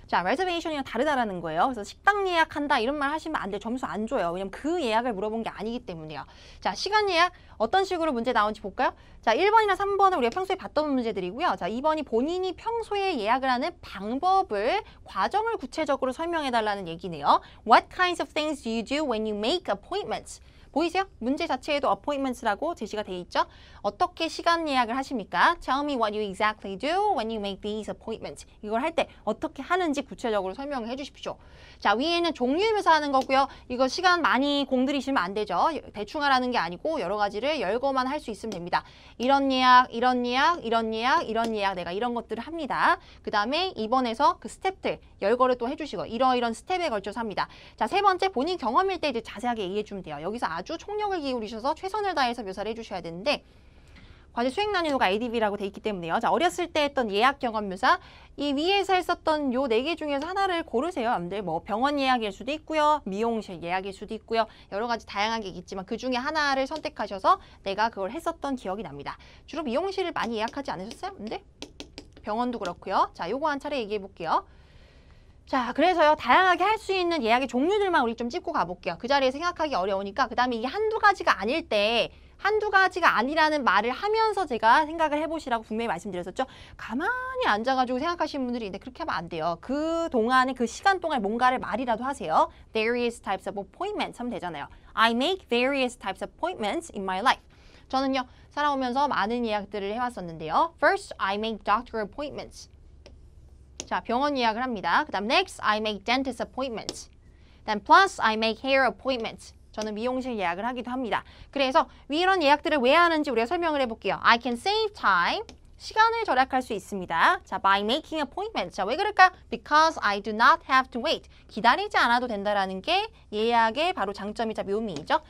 자, reservation이랑 다르다라는 거예요. 그래서 식당 예약한다 이런 말 하시면 안 돼요. 점수 안 줘요. 왜냐면 그 예약을 물어본 게 아니기 때문이에요. 자, 시간 예약 어떤 식으로 문제 나오는지 볼까요? 자, 1번이나 3번은 우리가 평소에 봤던 문제들이고요. 자, 2번이 본인이 평소에 예약을 하는 방법을, 과정을 구체적으로 설명해달라는 얘기네요. What kinds of things do you do when you make appointments? 보이세요? 문제 자체에도 appointments라고 제시가 돼 있죠? 어떻게 시간 예약을 하십니까? Tell me what you exactly do when you make these appointments. 이걸 할 때 어떻게 하는지 구체적으로 설명을 해주십시오. 자, 위에는 종류 묘사하는 거고요. 이거 시간 많이 공들이시면 안 되죠. 대충 하라는 게 아니고 여러 가지를 열거만 할 수 있으면 됩니다. 이런 예약, 이런 예약, 이런 예약, 이런 예약 내가 이런 것들을 합니다. 그 다음에 2번에서 그 스텝들 열거를 또 해주시고 이런 스텝에 걸쳐서 합니다. 자, 3번째 본인 경험일 때 이제 자세하게 얘기해주면 돼요. 여기서 아주 총력을 기울이셔서 최선을 다해서 묘사를 해주셔야 되는데 과제 수행 난이도가 ADB라고 돼 있기 때문에요. 자, 어렸을 때 했던 예약 경험 묘사 이 위에서 했었던 요 4개 중에서 하나를 고르세요. 여러분들 뭐 병원 예약일 수도 있고요. 미용실 예약일 수도 있고요. 여러 가지 다양하게 있지만 그 중에 하나를 선택하셔서 내가 그걸 했었던 기억이 납니다. 주로 미용실을 많이 예약하지 않으셨어요? 근데 병원도 그렇고요. 자, 요거 한 차례 얘기해 볼게요. 자, 그래서요, 다양하게 할 수 있는 예약의 종류들만 우리 좀 짚고 가볼게요. 그 자리에 생각하기 어려우니까. 그 다음에 이게 한두 가지가 아닐 때, 한두 가지가 아니라는 말을 하면서 제가 생각을 해보시라고 분명히 말씀드렸었죠. 가만히 앉아가지고 생각하시는 분들이 있는데 그렇게 하면 안 돼요. 그 동안에, 그 시간 동안에 뭔가를 말이라도 하세요. Various types of appointments 하면 되잖아요. I make various types of appointments in my life. 저는요, 살아오면서 많은 예약들을 해왔었는데요. First, I make doctor appointments. 자, 병원 예약을 합니다. 그 다음 next, I make dentist appointments. Then plus, I make hair appointments. 저는 미용실 예약을 하기도 합니다. 그래서 이런 예약들을 왜 하는지 우리가 설명을 해볼게요. I can save time. 시간을 절약할 수 있습니다. 자, by making appointments. 자, 왜 그럴까? Because I do not have to wait. 기다리지 않아도 된다라는 게 예약의 바로 장점이자 묘미이죠.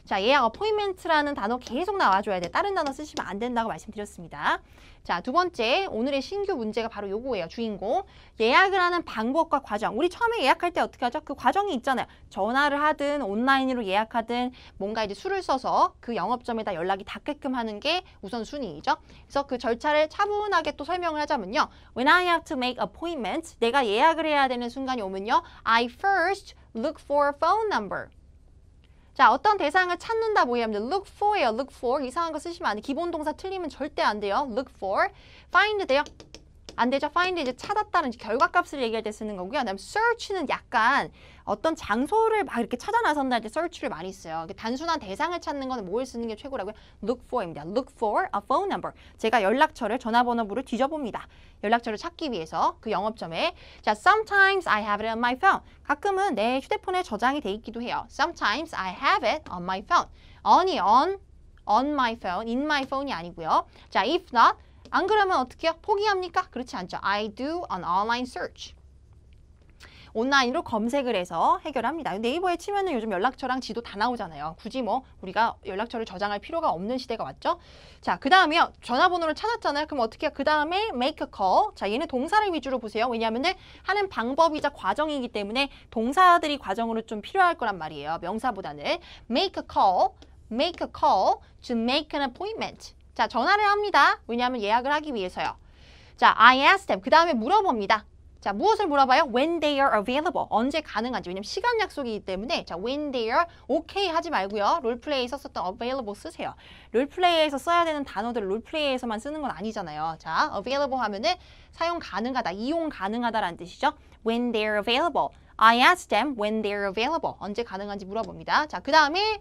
자, 예약 appointment라는 단어 계속 나와줘야 돼. 다른 단어 쓰시면 안 된다고 말씀드렸습니다. 자, 두 번째, 오늘의 신규 문제가 바로 요거예요. 주인공. 예약을 하는 방법과 과정. 우리 처음에 예약할 때 어떻게 하죠? 그 과정이 있잖아요. 전화를 하든 온라인으로 예약하든 뭔가 이제 수를 써서 그 영업점에다 연락이 닿게끔 하는 게 우선순위이죠. 그래서 그 절차를 차분하게 또 설명을 하자면요. When I have to make appointments, 내가 예약을 해야 되는 순간이 오면요. I first look for a phone number. 자, 어떤 대상을 찾는다 뭐예요? look for예요. look for. 이상한 거 쓰시면 안 돼요. 기본 동사 틀리면 절대 안 돼요. look for. find 돼요? 안 되죠. find 이제 찾았다는 결과값을 얘기할 때 쓰는 거고요. 그다음 search는 약간 어떤 장소를 막 이렇게 찾아 나선다 할 때 search를 많이 써요. 단순한 대상을 찾는 거는 뭘 쓰는 게 최고라고요? look for입니다. look for a phone number. 제가 연락처를 전화번호부를 뒤져봅니다. 연락처를 찾기 위해서 그 영업점에. 자, sometimes I have it on my phone. 가끔은 내 휴대폰에 저장이 돼 있기도 해요. Sometimes I have it on my phone. on이 on my phone, in my phone이 아니고요. 자, if not, 안 그러면 어떻게 해요? 포기합니까? 그렇지 않죠. I do an online search. 온라인으로 검색을 해서 해결합니다. 네이버에 치면은 요즘 연락처랑 지도 다 나오잖아요. 굳이 뭐 우리가 연락처를 저장할 필요가 없는 시대가 왔죠. 자, 그 다음에요. 전화번호를 찾았잖아요. 그럼 어떻게 해요? 그 다음에 make a call. 자, 얘는 동사를 위주로 보세요. 왜냐하면은 하는 방법이자 과정이기 때문에 동사들이 과정으로 좀 필요할 거란 말이에요. 명사보다는. make a call to make an appointment. 자, 전화를 합니다. 왜냐하면 예약을 하기 위해서요. 자, I ask them. 그 다음에 물어봅니다. 자, 무엇을 물어봐요? When they are available. 언제 가능한지. 왜냐면 시간 약속이기 때문에 자, when they are okay 하지 말고요. 롤플레이에 썼었던 available 쓰세요. 롤플레이에서 써야 되는 단어들을 롤플레이에서만 쓰는 건 아니잖아요. 자, available 하면은 사용 가능하다, 이용 가능하다라는 뜻이죠. When they are available. I ask them when they are available. 언제 가능한지 물어봅니다. 자, 그 다음에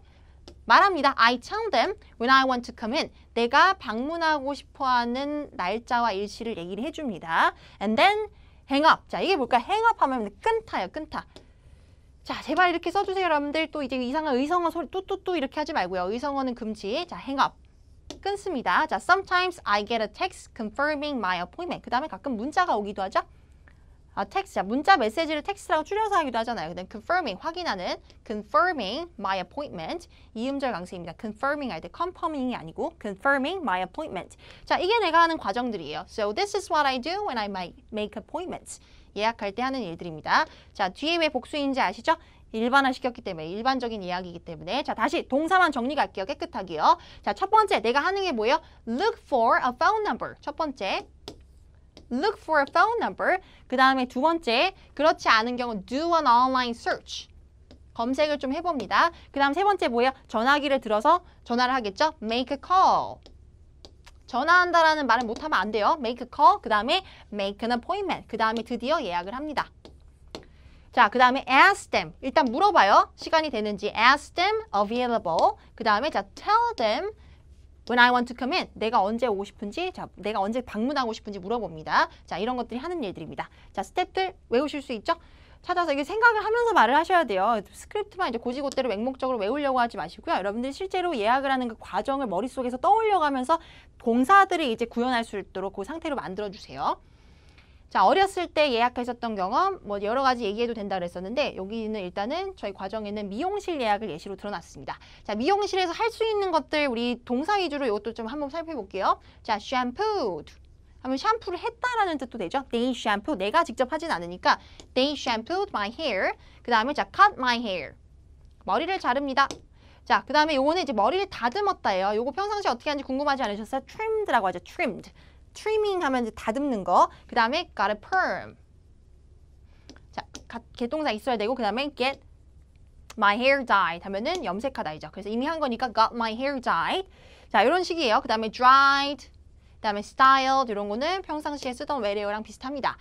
말합니다. I tell them when I want to come in. 내가 방문하고 싶어하는 날짜와 일시를 얘기를 해줍니다. And then hang up. 자, 이게 뭘까? hang up 하면 끊다요, 끊다. 자, 제발 이렇게 써주세요, 여러분들. 또 이제 이상한 의성어 소리 뚜뚜뚜 이렇게 하지 말고요. 의성어는 금지. 자, hang up. 끊습니다. 자, sometimes I get a text confirming my appointment. 그 다음에 가끔 문자가 오기도 하죠. 텍스트. 자, 문자 메시지를 텍스트라고 줄여서 하기도 하잖아요. 그다음 confirming, 확인하는 confirming my appointment. 이음절 강세입니다. confirming 할 때 confirming이 아니고 confirming my appointment. 자, 이게 내가 하는 과정들이에요. So this is what I do when I make appointments. 예약할 때 하는 일들입니다. 자, 뒤에 왜 복수인지 아시죠? 일반화 시켰기 때문에, 일반적인 이야기이기 때문에. 자, 다시 동사만 정리할게요. 깨끗하게요. 자, 첫 번째 내가 하는 게 뭐예요? Look for a phone number. 첫 번째 Look for a phone number. 그 다음에 두 번째, 그렇지 않은 경우 do an online search. 검색을 좀 해봅니다. 그 다음 세 번째 뭐예요? 전화기를 들어서 전화를 하겠죠? Make a call. 전화한다라는 말을 못하면 안 돼요. Make a call. 그 다음에 make an appointment. 그 다음에 드디어 예약을 합니다. 자, 그 다음에 ask them. 일단 물어봐요. 시간이 되는지. ask them available. 그 다음에 자, tell them when I want to come in. 내가 언제 오고 싶은지, 자, 내가 언제 방문하고 싶은지 물어봅니다. 자, 이런 것들이 하는 일들입니다. 자, 스텝들 외우실 수 있죠? 찾아서 이게 생각을 하면서 말을 하셔야 돼요. 스크립트만 이제 고지고대로 맹목적으로 외우려고 하지 마시고요. 여러분들이 실제로 예약을 하는 그 과정을 머릿속에서 떠올려가면서 동사들을 이제 구현할 수 있도록 그 상태로 만들어주세요. 자, 어렸을 때 예약하셨던 경험, 뭐 여러 가지 얘기해도 된다 그랬었는데 여기는 일단은 저희 과정에는 미용실 예약을 예시로 들어놨습니다. 자, 미용실에서 할 수 있는 것들 우리 동사 위주로 이것도 좀 한번 살펴볼게요. 자, shampooed 하면 샴푸를 했다라는 뜻도 되죠. They shampoo, 내가 직접 하진 않으니까 They shampooed my hair. 그 다음에 자, cut my hair. 머리를 자릅니다. 자, 그 다음에 요거는 이제 머리를 다듬었다예요. 요거 평상시에 어떻게 하는지 궁금하지 않으셨어요? trimmed라고 하죠. trimmed. trimming 하면 이제 다듬는 거. 그 다음에 got a perm. 자, 개동사 있어야 되고 그 다음에 get my hair dyed 하면은 염색하다이죠. 그래서 이미 한 거니까 got my hair dyed. 자, 이런 식이에요. 그 다음에 dried, 그 다음에 styled 이런 거는 평상시에 쓰던 where랑 비슷합니다.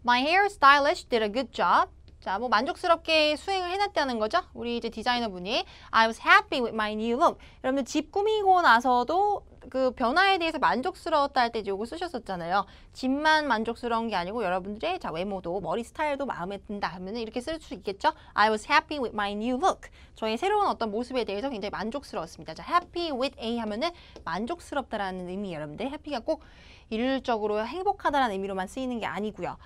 My hair stylist did a good job. 자, 뭐 만족스럽게 수행을 해놨다는 거죠. 우리 이제 디자이너분이 I was happy with my new look. 여러분들 집 꾸미고 나서도 그 변화에 대해서 만족스러웠다 할 때 이제 요거 쓰셨었잖아요. 집만 만족스러운 게 아니고 여러분들의 자, 외모도 머리 스타일도 마음에 든다 하면 이렇게 쓸 수 있겠죠. I was happy with my new look. 저의 새로운 어떤 모습에 대해서 굉장히 만족스러웠습니다. 자, happy with a 하면은 만족스럽다라는 의미 여러분들. happy가 꼭 일률적으로 행복하다라는 의미로만 쓰이는 게 아니고요.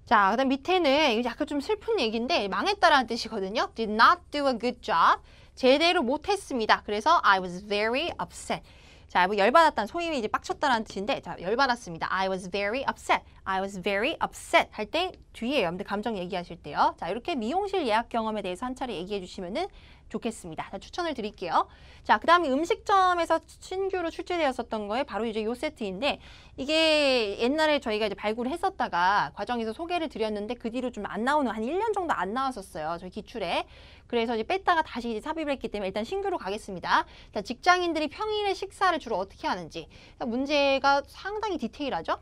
자, 그다음 밑에는 이거 약간 좀 슬픈 얘기인데 망했다라는 뜻이거든요. Did not do a good job. 제대로 못했습니다. 그래서 I was very upset. 자, 뭐 열받았다는 소위 이제 빡쳤다라는 뜻인데 자, 열받았습니다. I was very upset. I was very upset 할 때 뒤에 여러분들 감정 얘기하실 때요. 자, 이렇게 미용실 예약 경험에 대해서 한 차례 얘기해 주시면은 좋겠습니다. 자, 추천을 드릴게요. 자, 그 다음에 음식점에서 신규로 출제되었었던 거에 바로 이제 요 세트인데 이게 옛날에 저희가 이제 발굴을 했었다가 과정에서 소개를 드렸는데 그 뒤로 좀 안 나오는 한 1년 정도 안 나왔었어요. 저희 기출에. 그래서 이제 뺐다가 다시 이제 삽입을 했기 때문에 일단 신규로 가겠습니다. 자, 직장인들이 평일에 식사를 주로 어떻게 하는지. 문제가 상당히 디테일하죠?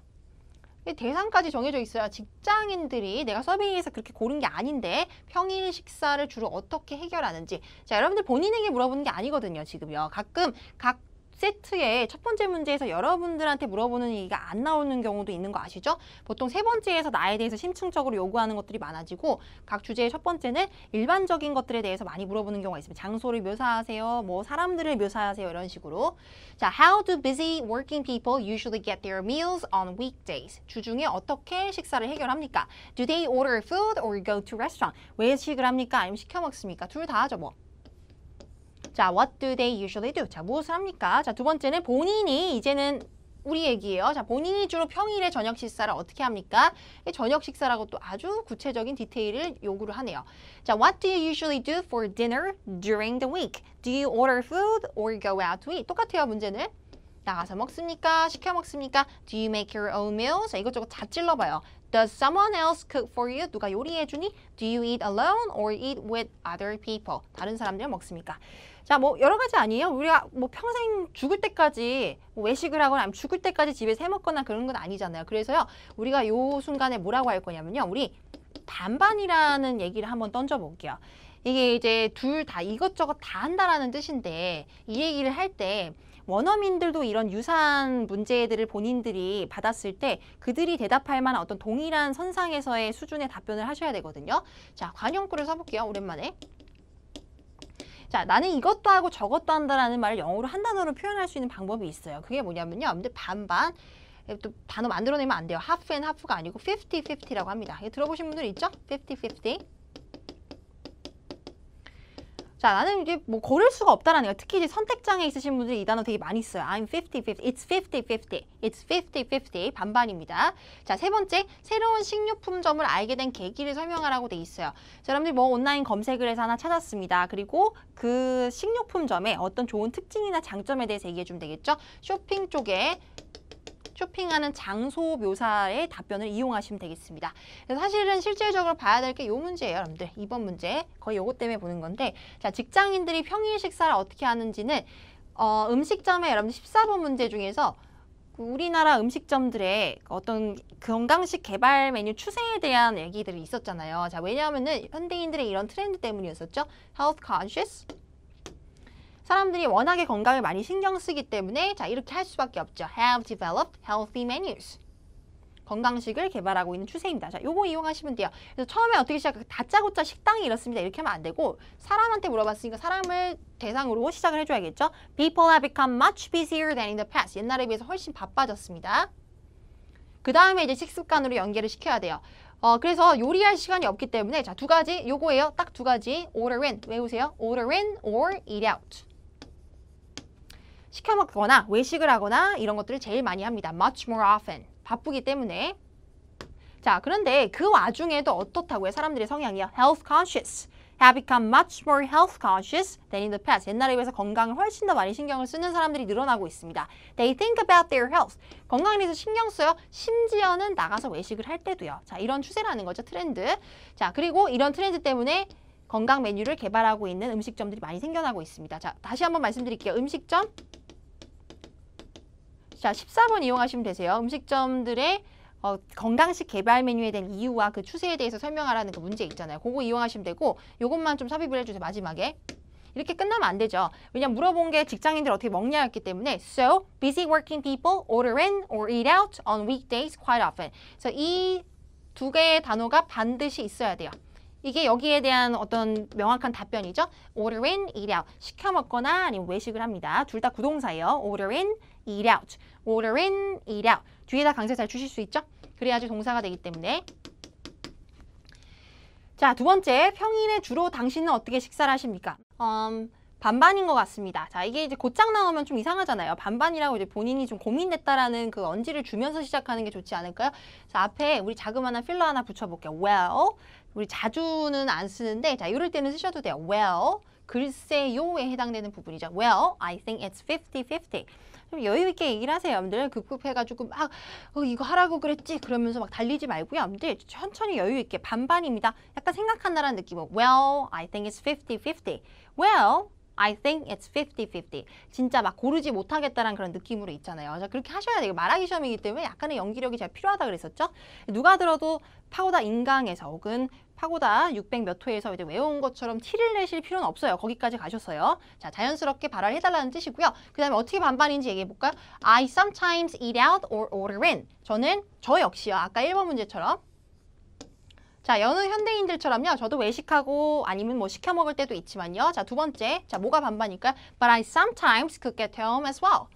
대상까지 정해져 있어요. 직장인들이 내가 서베이에서 그렇게 고른 게 아닌데 평일 식사를 주로 어떻게 해결하는지. 자, 여러분들 본인에게 물어보는 게 아니거든요. 지금요. 가끔 각 세트의 첫 번째 문제에서 여러분들한테 물어보는 얘기가 안 나오는 경우도 있는 거 아시죠? 보통 세 번째에서 나에 대해서 심층적으로 요구하는 것들이 많아지고 각 주제의 첫 번째는 일반적인 것들에 대해서 많이 물어보는 경우가 있습니다. 장소를 묘사하세요. 뭐 사람들을 묘사하세요. 이런 식으로. 자, how do busy working people usually get their meals on weekdays? 주중에 어떻게 식사를 해결합니까? Do they order food or go to restaurant? 외식을 합니까? 아니면 시켜 먹습니까? 둘 다 하죠, 뭐. 자, what do they usually do? 자, 무엇을 합니까? 자, 두 번째는 본인이 이제는 우리 얘기예요. 자, 본인이 주로 평일에 저녁 식사를 어떻게 합니까? 저녁 식사라고 또 아주 구체적인 디테일을 요구를 하네요. 자, what do you usually do for dinner during the week? Do you order food or go out to eat? 똑같아요, 문제는. 나가서 먹습니까? 시켜 먹습니까? Do you make your own meals? 자, 이것저것 다 찔러봐요. Does someone else cook for you? 누가 요리해주니? Do you eat alone or eat with other people? 다른 사람들이랑 먹습니까? 자, 뭐 여러 가지 아니에요. 우리가 뭐 평생 죽을 때까지 뭐 외식을 하거나 아니면 죽을 때까지 집에서 해 먹거나 그런 건 아니잖아요. 그래서요, 우리가 요 순간에 뭐라고 할 거냐면요, 우리 반반이라는 얘기를 한번 던져볼게요. 이게 이제 둘 다 이것저것 다 한다라는 뜻인데 이 얘기를 할 때 원어민들도 이런 유사한 문제들을 본인들이 받았을 때 그들이 대답할 만한 어떤 동일한 선상에서의 수준의 답변을 하셔야 되거든요. 자, 관용구를 써볼게요. 오랜만에. 자, 나는 이것도 하고 저것도 한다라는 말을 영어로 한 단어로 표현할 수 있는 방법이 있어요. 그게 뭐냐면요. 여러분들 반반. 또 단어 만들어내면 안 돼요. half and half가 아니고 50-50라고 합니다. 이거 들어보신 분들 있죠? 50-50. 자, 나는 이게 뭐 고를 수가 없다라는 거예요. 특히 이제 선택장애 있으신 분들이 이 단어 되게 많이 써요. I'm 50-50. It's 50-50. It's 50-50. 반반입니다. 자, 세 번째, 새로운 식료품점을 알게 된 계기를 설명하라고 돼 있어요. 자, 여러분들 뭐 온라인 검색을 해서 하나 찾았습니다. 그리고 그 식료품점의 어떤 좋은 특징이나 장점에 대해서 얘기해 주면 되겠죠? 쇼핑 쪽에 쇼핑하는 장소 묘사의 답변을 이용하시면 되겠습니다. 그래서 사실은 실질적으로 봐야 될 게 이 문제예요, 여러분들. 2번 문제. 거의 요거 때문에 보는 건데, 자, 직장인들이 평일 식사를 어떻게 하는지는 음식점에 여러분들 14번 문제 중에서 우리나라 음식점들의 어떤 건강식 개발 메뉴 추세에 대한 얘기들이 있었잖아요. 자, 왜냐하면은 현대인들의 이런 트렌드 때문이었었죠. Health conscious. 사람들이 워낙에 건강을 많이 신경 쓰기 때문에 자, 이렇게 할 수밖에 없죠. Have developed healthy menus. 건강식을 개발하고 있는 추세입니다. 자, 요거 이용하시면 돼요. 그래서 처음에 어떻게 시작할까? 다짜고짜 식당이 이렇습니다. 이렇게 하면 안 되고 사람한테 물어봤으니까 사람을 대상으로 시작을 해줘야겠죠. People have become much busier than in the past. 옛날에 비해서 훨씬 바빠졌습니다. 그 다음에 이제 식습관으로 연계를 시켜야 돼요. 그래서 요리할 시간이 없기 때문에 자, 두 가지 요거예요. 딱 두 가지. Order in. 외우세요. Order in or eat out. 시켜 먹거나 외식을 하거나 이런 것들을 제일 많이 합니다. Much more often. 바쁘기 때문에. 자, 그런데 그 와중에도 어떻다고요? 사람들의 성향이요. Health conscious. Have become much more health conscious than in the past. 옛날에 비해서 건강을 훨씬 더 많이 신경을 쓰는 사람들이 늘어나고 있습니다. They think about their health. 건강에 대해서 신경 써요. 심지어는 나가서 외식을 할 때도요. 자, 이런 추세라는 거죠. 트렌드. 자, 그리고 이런 트렌드 때문에 건강 메뉴를 개발하고 있는 음식점들이 많이 생겨나고 있습니다. 자, 다시 한번 말씀드릴게요. 음식점. 자, 14번 이용하시면 되세요. 음식점들의 건강식 개발 메뉴에 대한 이유와 그 추세에 대해서 설명하라는 그 문제 있잖아요. 그거 이용하시면 되고 요것만 좀 삽입을 해주세요. 마지막에. 이렇게 끝나면 안 되죠. 왜냐면 물어본 게 직장인들 어떻게 먹냐였기 때문에 So, busy working people order in or eat out on weekdays quite often. 그래서 이 두 개의 단어가 반드시 있어야 돼요. 이게 여기에 대한 어떤 명확한 답변이죠. Order in, eat out. 시켜 먹거나 아니면 외식을 합니다. 둘 다 구동사예요. Order in, eat out. Order in, eat out. 뒤에다 강세 잘 주실 수 있죠? 그래야지 동사가 되기 때문에. 자, 두 번째. 평일에 주로 당신은 어떻게 식사를 하십니까? 반반인 것 같습니다. 자, 이게 이제 곧장 나오면 좀 이상하잖아요. 반반이라고 이제 본인이 좀 고민됐다라는 그 언지를 주면서 시작하는 게 좋지 않을까요? 자, 앞에 우리 자그마한 필러 하나 붙여볼게요. Well, 우리 자주는 안 쓰는데, 자, 이럴 때는 쓰셔도 돼요. Well, 글쎄요에 해당되는 부분이죠. Well, I think it's 50-50. 좀 여유 있게 얘기를 하세요, 여러분들. 급급해가지고 막 이거 하라고 그랬지? 그러면서 막 달리지 말고요, 여러분들. 천천히 여유 있게 반반입니다. 약간 생각한다라는 느낌으로 Well, I think it's 50-50. Well, I think it's 50-50. 진짜 막 고르지 못하겠다라는 그런 느낌으로 있잖아요. 자, 그렇게 하셔야 돼요. 말하기 시험이기 때문에 약간의 연기력이 제가 필요하다 그랬었죠. 누가 들어도 파고다 인강에서 혹은 파고다 600 몇 호에서 이제 외운 것처럼 티를 내실 필요는 없어요. 거기까지 가셨어요. 자, 자연스럽게 발화를 해달라는 뜻이고요. 그 다음에 어떻게 반반인지 얘기해볼까요? I sometimes eat out or order in. 저 역시요. 아까 1번 문제처럼. 자, 여느 현대인들처럼요. 저도 외식하고 아니면 뭐 시켜 먹을 때도 있지만요. 자, 두 번째. 자, 뭐가 반반일까요? But I sometimes cook at home as well.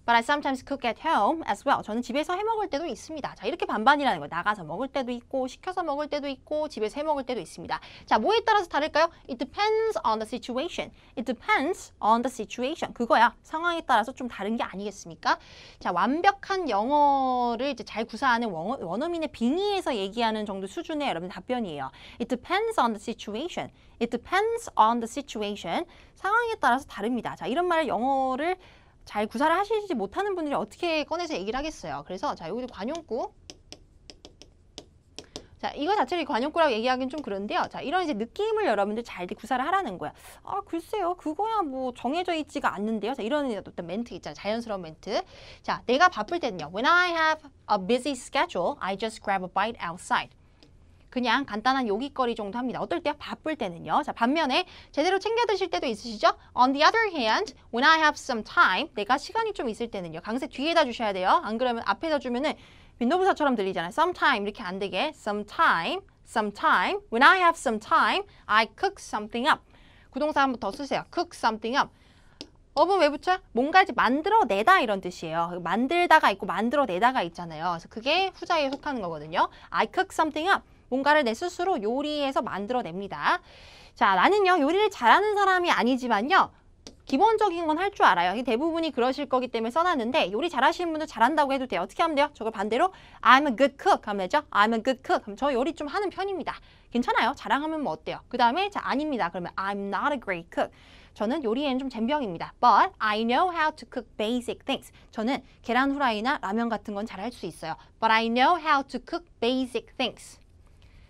But I sometimes cook at home as well. 저는 집에서 해 먹을 때도 있습니다. 자, 이렇게 반반이라는 거예요. 나가서 먹을 때도 있고, 시켜서 먹을 때도 있고, 집에서 해 먹을 때도 있습니다. 자, 뭐에 따라서 다를까요? It depends on the situation. It depends on the situation. 그거야. 상황에 따라서 좀 다른 게 아니겠습니까? 자, 완벽한 영어를 이제 잘 구사하는 원어민의 빙의에서 얘기하는 정도 수준의 여러분 답변이에요. It depends on the situation. It depends on the situation. 상황에 따라서 다릅니다. 자, 이런 말을 영어를 잘 구사를 하시지 못하는 분들이 어떻게 꺼내서 얘기를 하겠어요. 그래서 자, 여기도 관용구. 자, 이거 자체를 관용구라고 얘기하기는 좀 그런데요. 자, 이런 이제 느낌을 여러분들 잘 구사를 하라는 거야. 아, 글쎄요. 그거야 뭐 정해져 있지가 않는데요. 자, 이런 어떤 멘트 있잖아요. 자연스러운 멘트. 자, 내가 바쁠 때는요. When I have a busy schedule, I just grab a bite outside. 그냥 간단한 요깃거리 정도 합니다. 어떨 때요? 바쁠 때는요. 자, 반면에 제대로 챙겨 드실 때도 있으시죠? On the other hand, when I have some time, 내가 시간이 좀 있을 때는요. 강세 뒤에다 주셔야 돼요. 안 그러면 앞에다 주면은 빈도부사처럼 들리잖아요. sometime 이렇게 안 되게 sometime, when I have some time, I cook something up. 구동사 한 번 더 쓰세요. cook something up. 업은 왜 붙여요? 뭔가 이제 만들어내다 이런 뜻이에요. 만들다가 있고 만들어내다가 있잖아요. 그래서 그게 후자에 속하는 거거든요. I cook something up. 뭔가를 내 스스로 요리해서 만들어냅니다. 자, 나는요 요리를 잘하는 사람이 아니지만요. 기본적인 건 할 줄 알아요. 대부분이 그러실 거기 때문에 써놨는데 요리 잘하시는 분들 잘한다고 해도 돼요. 어떻게 하면 돼요? 저걸 반대로 I'm a good cook 하면 되죠. I'm a good cook. 그럼 저 요리 좀 하는 편입니다. 괜찮아요. 자랑하면 뭐 어때요? 그 다음에 자 아닙니다. 그러면 I'm not a great cook. 저는 요리에는 좀 젬병입니다. But I know how to cook basic things. 저는 계란 후라이나 라면 같은 건 잘 할 수 있어요. But I know how to cook basic things.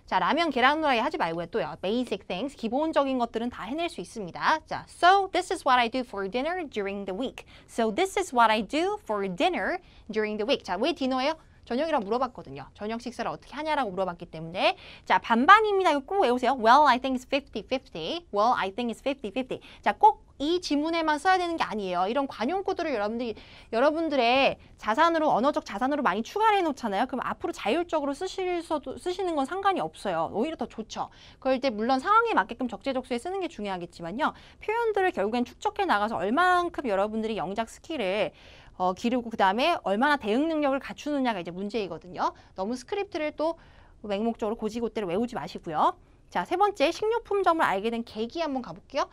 자, 라면, 계란 후라이 하지 말고요. 또요. Basic things. 기본적인 것들은 다 해낼 수 있습니다. 자, so this is what I do for dinner during the week. So this is what I do for dinner during the week. 자, 왜 디너예요? 저녁이라고 물어봤거든요. 저녁 식사를 어떻게 하냐라고 물어봤기 때문에 자, 반반입니다. 이거 꼭 외우세요. Well, I think it's 50-50. Well, I think it's 50-50. 자, 꼭 이 지문에만 써야 되는 게 아니에요. 이런 관용구들을 여러분들의 자산으로 언어적 자산으로 많이 추가를 해놓잖아요. 그럼 앞으로 자율적으로 쓰시는 건 상관이 없어요. 오히려 더 좋죠. 그럴 때 물론 상황에 맞게끔 적재적소에 쓰는 게 중요하겠지만요. 표현들을 결국엔 축적해 나가서 얼마만큼 여러분들이 영작 스킬을 기르고 그 다음에 얼마나 대응 능력을 갖추느냐가 이제 문제이거든요. 너무 스크립트를 또 맹목적으로 고지고대로 외우지 마시고요. 자, 세 번째 식료품점을 알게 된 계기 한번 가볼게요.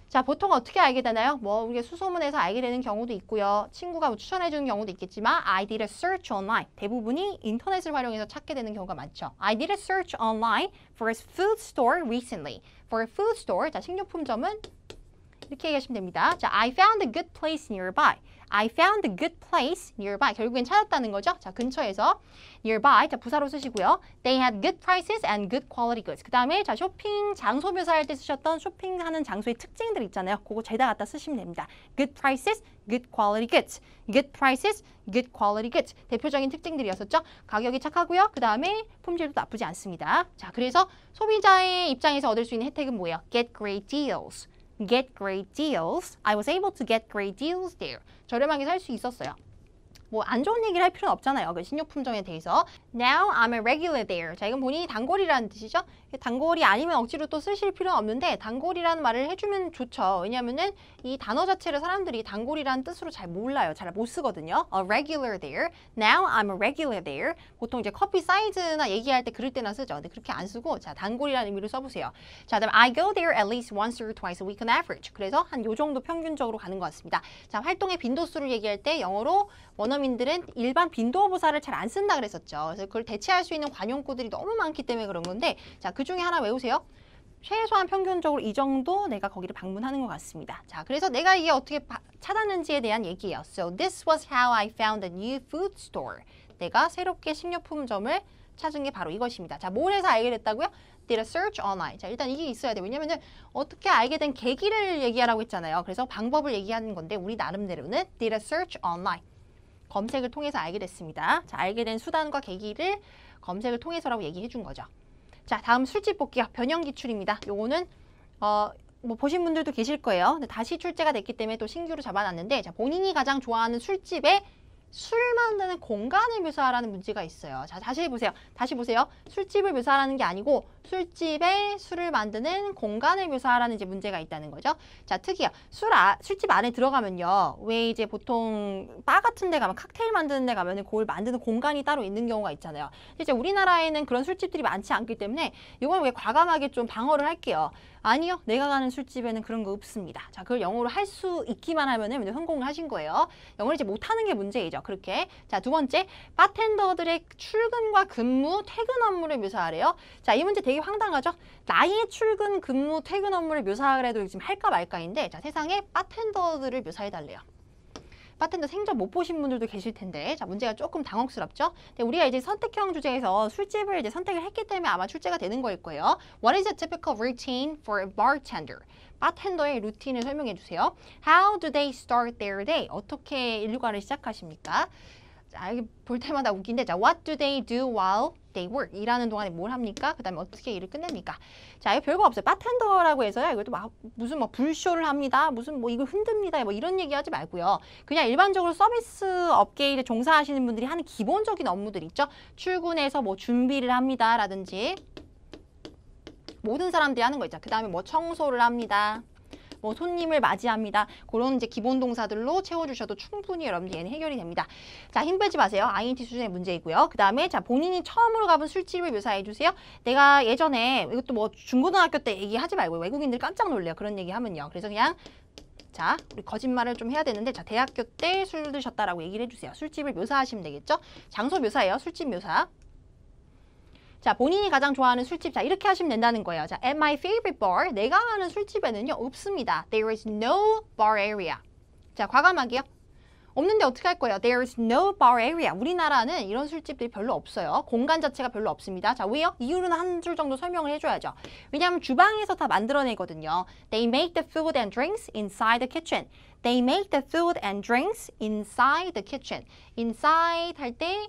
자, 보통 어떻게 알게 되나요? 뭐 우리가 수소문에서 알게 되는 경우도 있고요. 친구가 뭐 추천해 주는 경우도 있겠지만 I did a search online. 대부분이 인터넷을 활용해서 찾게 되는 경우가 많죠. I did a search online for a food store recently. For a food store. 자, 식료품점은 이렇게 얘기하시면 됩니다. 자, I found a good place nearby. I found a good place nearby. 결국엔 찾았다는 거죠. 자, 근처에서 nearby. 자, 부사로 쓰시고요. They had good prices and good quality goods. 그 다음에 자, 쇼핑 장소 묘사할 때 쓰셨던 쇼핑하는 장소의 특징들 있잖아요. 그거 죄다 갖다 쓰시면 됩니다. Good prices, good quality goods. Good prices, good quality goods. 대표적인 특징들이었었죠. 가격이 착하고요. 그 다음에 품질도 나쁘지 않습니다. 자, 그래서 소비자의 입장에서 얻을 수 있는 혜택은 뭐예요? Get great deals. Get great deals. I was able to get great deals there. 저렴하게 살 수 있었어요. 뭐 안 좋은 얘기를 할 필요는 없잖아요. 그 식료품점에 대해서. Now I'm a regular there. 자, 이건 본인이 단골이라는 뜻이죠. 단골이 아니면 억지로 또 쓰실 필요는 없는데 단골이라는 말을 해주면 좋죠. 왜냐면은 이 단어 자체를 사람들이 단골이라는 뜻으로 잘 몰라요. 잘 못 쓰거든요. A regular there. Now I'm a regular there. 보통 이제 커피 사이즈나 얘기할 때 그럴 때나 쓰죠. 근데 그렇게 안 쓰고 자, 단골이라는 의미로 써보세요. 자, 그다음에 I go there at least once or twice a week on average. 그래서 한 요 정도 평균적으로 가는 것 같습니다. 자, 활동의 빈도수를 얘기할 때 영어로 원어민들은 일반 빈도 부사를 잘 안 쓴다 그랬었죠. 그래서 그걸 대체할 수 있는 관용구들이 너무 많기 때문에 그런 건데 자, 그 중에 하나 외우세요. 최소한 평균적으로 이 정도 내가 거기를 방문하는 것 같습니다. 자, 그래서 내가 이게 어떻게 찾았는지에 대한 얘기예요. So this was how I found a new food store. 내가 새롭게 식료품점을 찾은 게 바로 이것입니다. 자, 뭘 해서 알게 됐다고요? Did a search online. 자, 일단 이게 있어야 돼요. 왜냐면은 어떻게 알게 된 계기를 얘기하라고 했잖아요. 그래서 방법을 얘기하는 건데 우리 나름대로는 Did a search online. 검색을 통해서 알게 됐습니다. 자, 알게 된 수단과 계기를 검색을 통해서라고 얘기해 준 거죠. 자, 다음 술집 볼게요. 변형 기출입니다. 요거는 뭐 보신 분들도 계실 거예요. 근데 다시 출제가 됐기 때문에 또 신규로 잡아놨는데 자, 본인이 가장 좋아하는 술집에 술 만드는 공간을 묘사하라는 문제가 있어요. 자, 다시 보세요. 술집을 묘사하라는 게 아니고 술집에 술을 만드는 공간을 묘사하라는 이제 문제가 있다는 거죠. 자, 특이해요. 술집 안에 들어가면요. 왜 이제 보통 바 같은 데 가면 칵테일 만드는 데 가면은 그걸 만드는 공간이 따로 있는 경우가 있잖아요. 이제 우리나라에는 그런 술집들이 많지 않기 때문에 이걸 왜 과감하게 좀 방어를 할게요. 아니요. 내가 가는 술집에는 그런 거 없습니다. 자, 그걸 영어로 할 수 있기만 하면은 성공을 하신 거예요. 영어를 이제 못하는 게 문제이죠. 그렇게. 자, 두 번째. 바텐더들의 출근과 근무, 퇴근 업무를 묘사하래요. 자, 이 문제 되게 황당하죠? 나의 출근, 근무, 퇴근 업무를 묘사하래도 지금 할까 말까인데 자, 세상에 바텐더들을 묘사해달래요. 바텐더 생전 못 보신 분들도 계실 텐데 자, 문제가 조금 당혹스럽죠? 근데 우리가 이제 선택형 주제에서 술집을 이제 선택을 했기 때문에 아마 출제가 되는 거일 거예요. What is a typical routine for a bartender? 바텐더의 루틴을 설명해 주세요. How do they start their day? 어떻게 일과를 시작하십니까? 자, 여기 볼 때마다 웃긴데, 자, what do they do while they work? 일하는 동안에 뭘 합니까? 그 다음에 어떻게 일을 끝냅니까? 자, 이거 별거 없어요. 바텐더라고 해서요. 이것도 막 무슨 뭐 불쇼를 합니다. 무슨 뭐 이걸 흔듭니다. 뭐 이런 얘기 하지 말고요. 그냥 일반적으로 서비스 업계에 종사하시는 분들이 하는 기본적인 업무들 있죠? 출근해서 뭐 준비를 합니다. 라든지 모든 사람들이 하는 거 있죠. 그 다음에 뭐 청소를 합니다. 뭐 손님을 맞이합니다. 그런 이제 기본 동사들로 채워주셔도 충분히 여러분들 얘는 해결이 됩니다. 자, 힘 빼지 마세요. INT 수준의 문제이고요. 그 다음에 자, 본인이 처음으로 가본 술집을 묘사해 주세요. 내가 예전에 이것도 뭐 중고등학교 때 얘기하지 말고 외국인들 깜짝 놀래요. 그런 얘기 하면요. 그래서 그냥 자, 우리 거짓말을 좀 해야 되는데 자, 대학교 때 술 드셨다라고 얘기를 해주세요. 술집을 묘사하시면 되겠죠? 장소 묘사예요. 술집 묘사. 자, 본인이 가장 좋아하는 술집. 자, 이렇게 하시면 된다는 거예요. 자, at my favorite bar. 내가 아는 술집에는요, 없습니다. There is no bar area. 자, 과감하게요. 없는데 어떻게 할 거예요? There is no bar area. 우리나라는 이런 술집들이 별로 없어요. 공간 자체가 별로 없습니다. 자, 왜요? 이유는 한 줄 정도 설명을 해줘야죠. 왜냐하면 주방에서 다 만들어내거든요. They make the food and drinks inside the kitchen. They make the food and drinks inside the kitchen. inside 할 때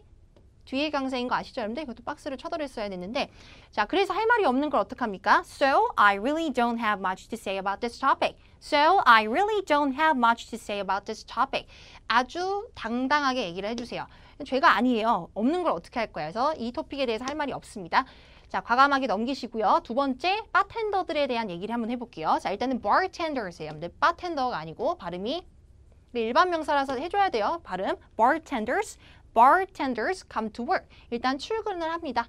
뒤에 강세인 거 아시죠, 여러분들? 이것도 박스를 쳐들었어야 됐는데 자, 그래서 할 말이 없는 걸 어떡합니까? So, I really don't have much to say about this topic. So, I really don't have much to say about this topic. 아주 당당하게 얘기를 해주세요. 죄가 아니에요. 없는 걸 어떻게 할 거예요? 그래서 이 토픽에 대해서 할 말이 없습니다. 자, 과감하게 넘기시고요. 두 번째, 바텐더들에 대한 얘기를 한번 해볼게요. 자, 일단은 bartenders예요. 근데 바텐더가 아니고 발음이 일반 명사라서 해줘야 돼요. 발음, bartenders. Bartenders come to work. 일단 출근을 합니다.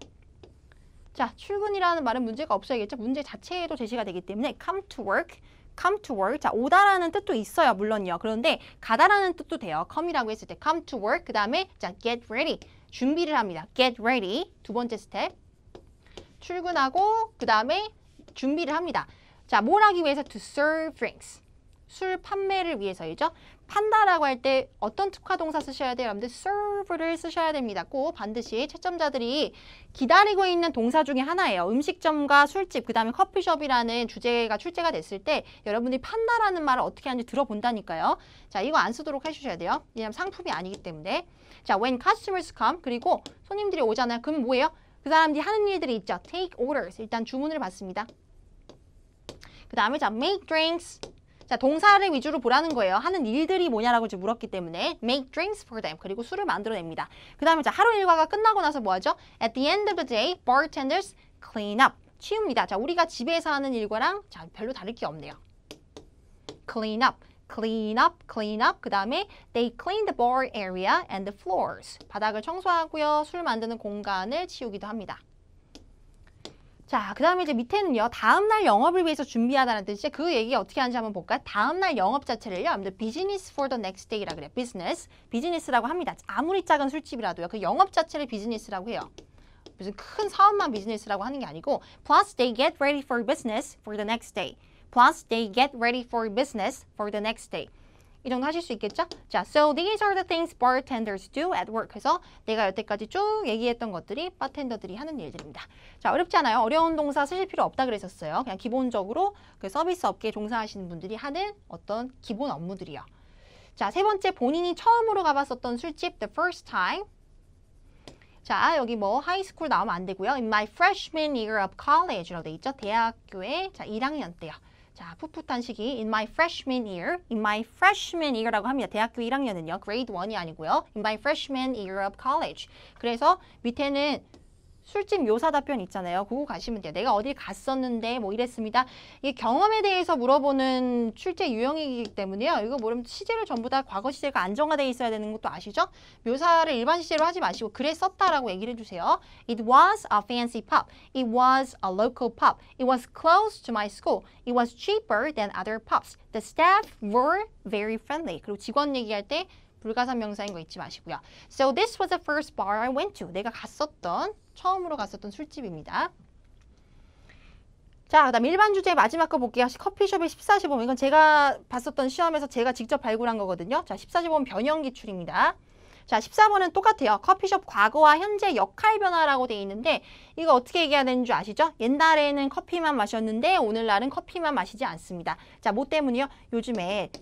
자, 출근이라는 말은 문제가 없어야겠죠. 문제 자체에도 제시가 되기 때문에 come to work, come to work. 자, 오다라는 뜻도 있어요. 물론요. 그런데 가다라는 뜻도 돼요. come이라고 했을 때 come to work. 그 다음에 자, get ready. 준비를 합니다. get ready. 두 번째 스텝. 출근하고 그 다음에 준비를 합니다. 자, 뭘 하기 위해서? To serve drinks. 술 판매를 위해서이죠. 판다라고 할 때 어떤 특화 동사 쓰셔야 돼요? 여러분들 serve를 쓰셔야 됩니다. 꼭 반드시 채점자들이 기다리고 있는 동사 중에 하나예요. 음식점과 술집, 그 다음에 커피숍이라는 주제가 출제가 됐을 때 여러분들이 판다라는 말을 어떻게 하는지 들어본다니까요. 자, 이거 안 쓰도록 해주셔야 돼요. 왜냐하면 상품이 아니기 때문에. 자, when customers come, 그리고 손님들이 오잖아요. 그럼 뭐예요? 그 사람들이 하는 일들이 있죠. take orders, 일단 주문을 받습니다. 그 다음에 자, make drinks. 자, 동사를 위주로 보라는 거예요. 하는 일들이 뭐냐라고 지금 물었기 때문에 make drinks for them. 그리고 술을 만들어냅니다. 그 다음에 자, 하루 일과가 끝나고 나서 뭐 하죠? At the end of the day, bartenders clean up. 치웁니다. 자, 우리가 집에서 하는 일과랑 자, 별로 다를 게 없네요. clean up, clean up, clean up. 그 다음에 they clean the bar area and the floors. 바닥을 청소하고요. 술 만드는 공간을 치우기도 합니다. 자, 그 다음에 이제 밑에는요. 다음날 영업을 위해서 준비하다는 뜻이죠. 그 얘기 어떻게 하는지 한번 볼까요? 다음날 영업 자체를요. 여러분들 business for the next day라 그래요. business. 비즈니스라고 합니다. 아무리 작은 술집이라도요. 그 영업 자체를 비즈니스라고 해요. 무슨 큰 사업만 비즈니스라고 하는 게 아니고 plus they get ready for business for the next day. plus they get ready for business for the next day. 이 정도 하실 수 있겠죠? 자, so these are the things bartenders do at work. 그래서 내가 여태까지 쭉 얘기했던 것들이 바텐더들이 하는 일들입니다. 자, 어렵지 않아요. 어려운 동사 쓰실 필요 없다 그랬었어요. 그냥 기본적으로 그 서비스 업계에 종사하시는 분들이 하는 어떤 기본 업무들이요. 자, 세 번째, 본인이 처음으로 가봤었던 술집, the first time. 자, 여기 뭐 하이스쿨 나오면 안 되고요. In my freshman year of college라고 돼 있죠. 대학교에 자, 1학년 때요. 자, 풋풋한 시기, in my freshman year라고 합니다. 대학교 1학년은요, grade 1이 아니고요, in my freshman year of college. 그래서 밑에는 술집 묘사 답변 있잖아요. 그거 가시면 돼요. 내가 어딜 갔었는데 뭐 이랬습니다. 이게 경험에 대해서 물어보는 출제 유형이기 때문에요. 이거 모르면 시제를 전부 다 과거 시제가 안정화되어 있어야 되는 것도 아시죠? 묘사를 일반 시제로 하지 마시고 그래 썼다라고 얘기를 해주세요. It was a fancy pub. It was a local pub. It was close to my school. It was cheaper than other pubs. The staff were very friendly. 그리고 직원 얘기할 때 불가산 명사인 거 잊지 마시고요. So this was the first bar I went to. 내가 처음으로 갔었던 술집입니다. 자, 그 다음 일반 주제 마지막 거 볼게요. 커피숍의 14시범. 이건 제가 봤었던 시험에서 제가 직접 발굴한 거거든요. 자, 14시범 변형 기출입니다. 자, 14번은 똑같아요. 커피숍 과거와 현재 역할 변화라고 돼 있는데 이거 어떻게 얘기해야 되는 줄 아시죠? 옛날에는 커피만 마셨는데 오늘날은 커피만 마시지 않습니다. 자, 뭐 때문이요? 요즘에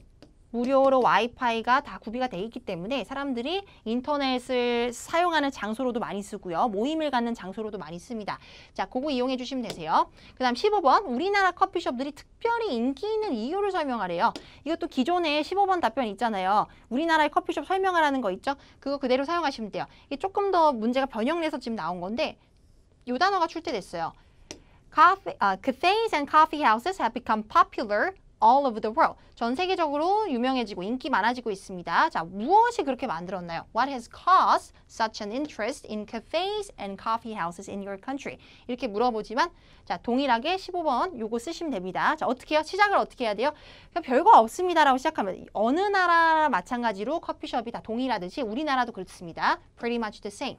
무료로 와이파이가 다 구비가 돼 있기 때문에 사람들이 인터넷을 사용하는 장소로도 많이 쓰고요. 모임을 갖는 장소로도 많이 씁니다. 자, 그거 이용해 주시면 되세요. 그 다음 15번, 우리나라 커피숍들이 특별히 인기 있는 이유를 설명하래요. 이것도 기존에 15번 답변 있잖아요. 우리나라의 커피숍 설명하라는 거 있죠? 그거 그대로 사용하시면 돼요. 이게 조금 더 문제가 변형돼서 지금 나온 건데 이 단어가 출제됐어요. Cafes and coffee houses have become popular all over the world. 전 세계적으로 유명해지고 인기 많아지고 있습니다. 자, 무엇이 그렇게 만들었나요? What has caused such an interest in cafes and coffee houses in your country? 이렇게 물어보지만 자, 동일하게 15번 요거 쓰시면 됩니다. 자, 어떻게 해요? 시작을 어떻게 해야 돼요? 그냥 별거 없습니다라고 시작하면 어느 나라 마찬가지로 커피숍이 다 동일하듯이 우리나라도 그렇습니다. Pretty much the same.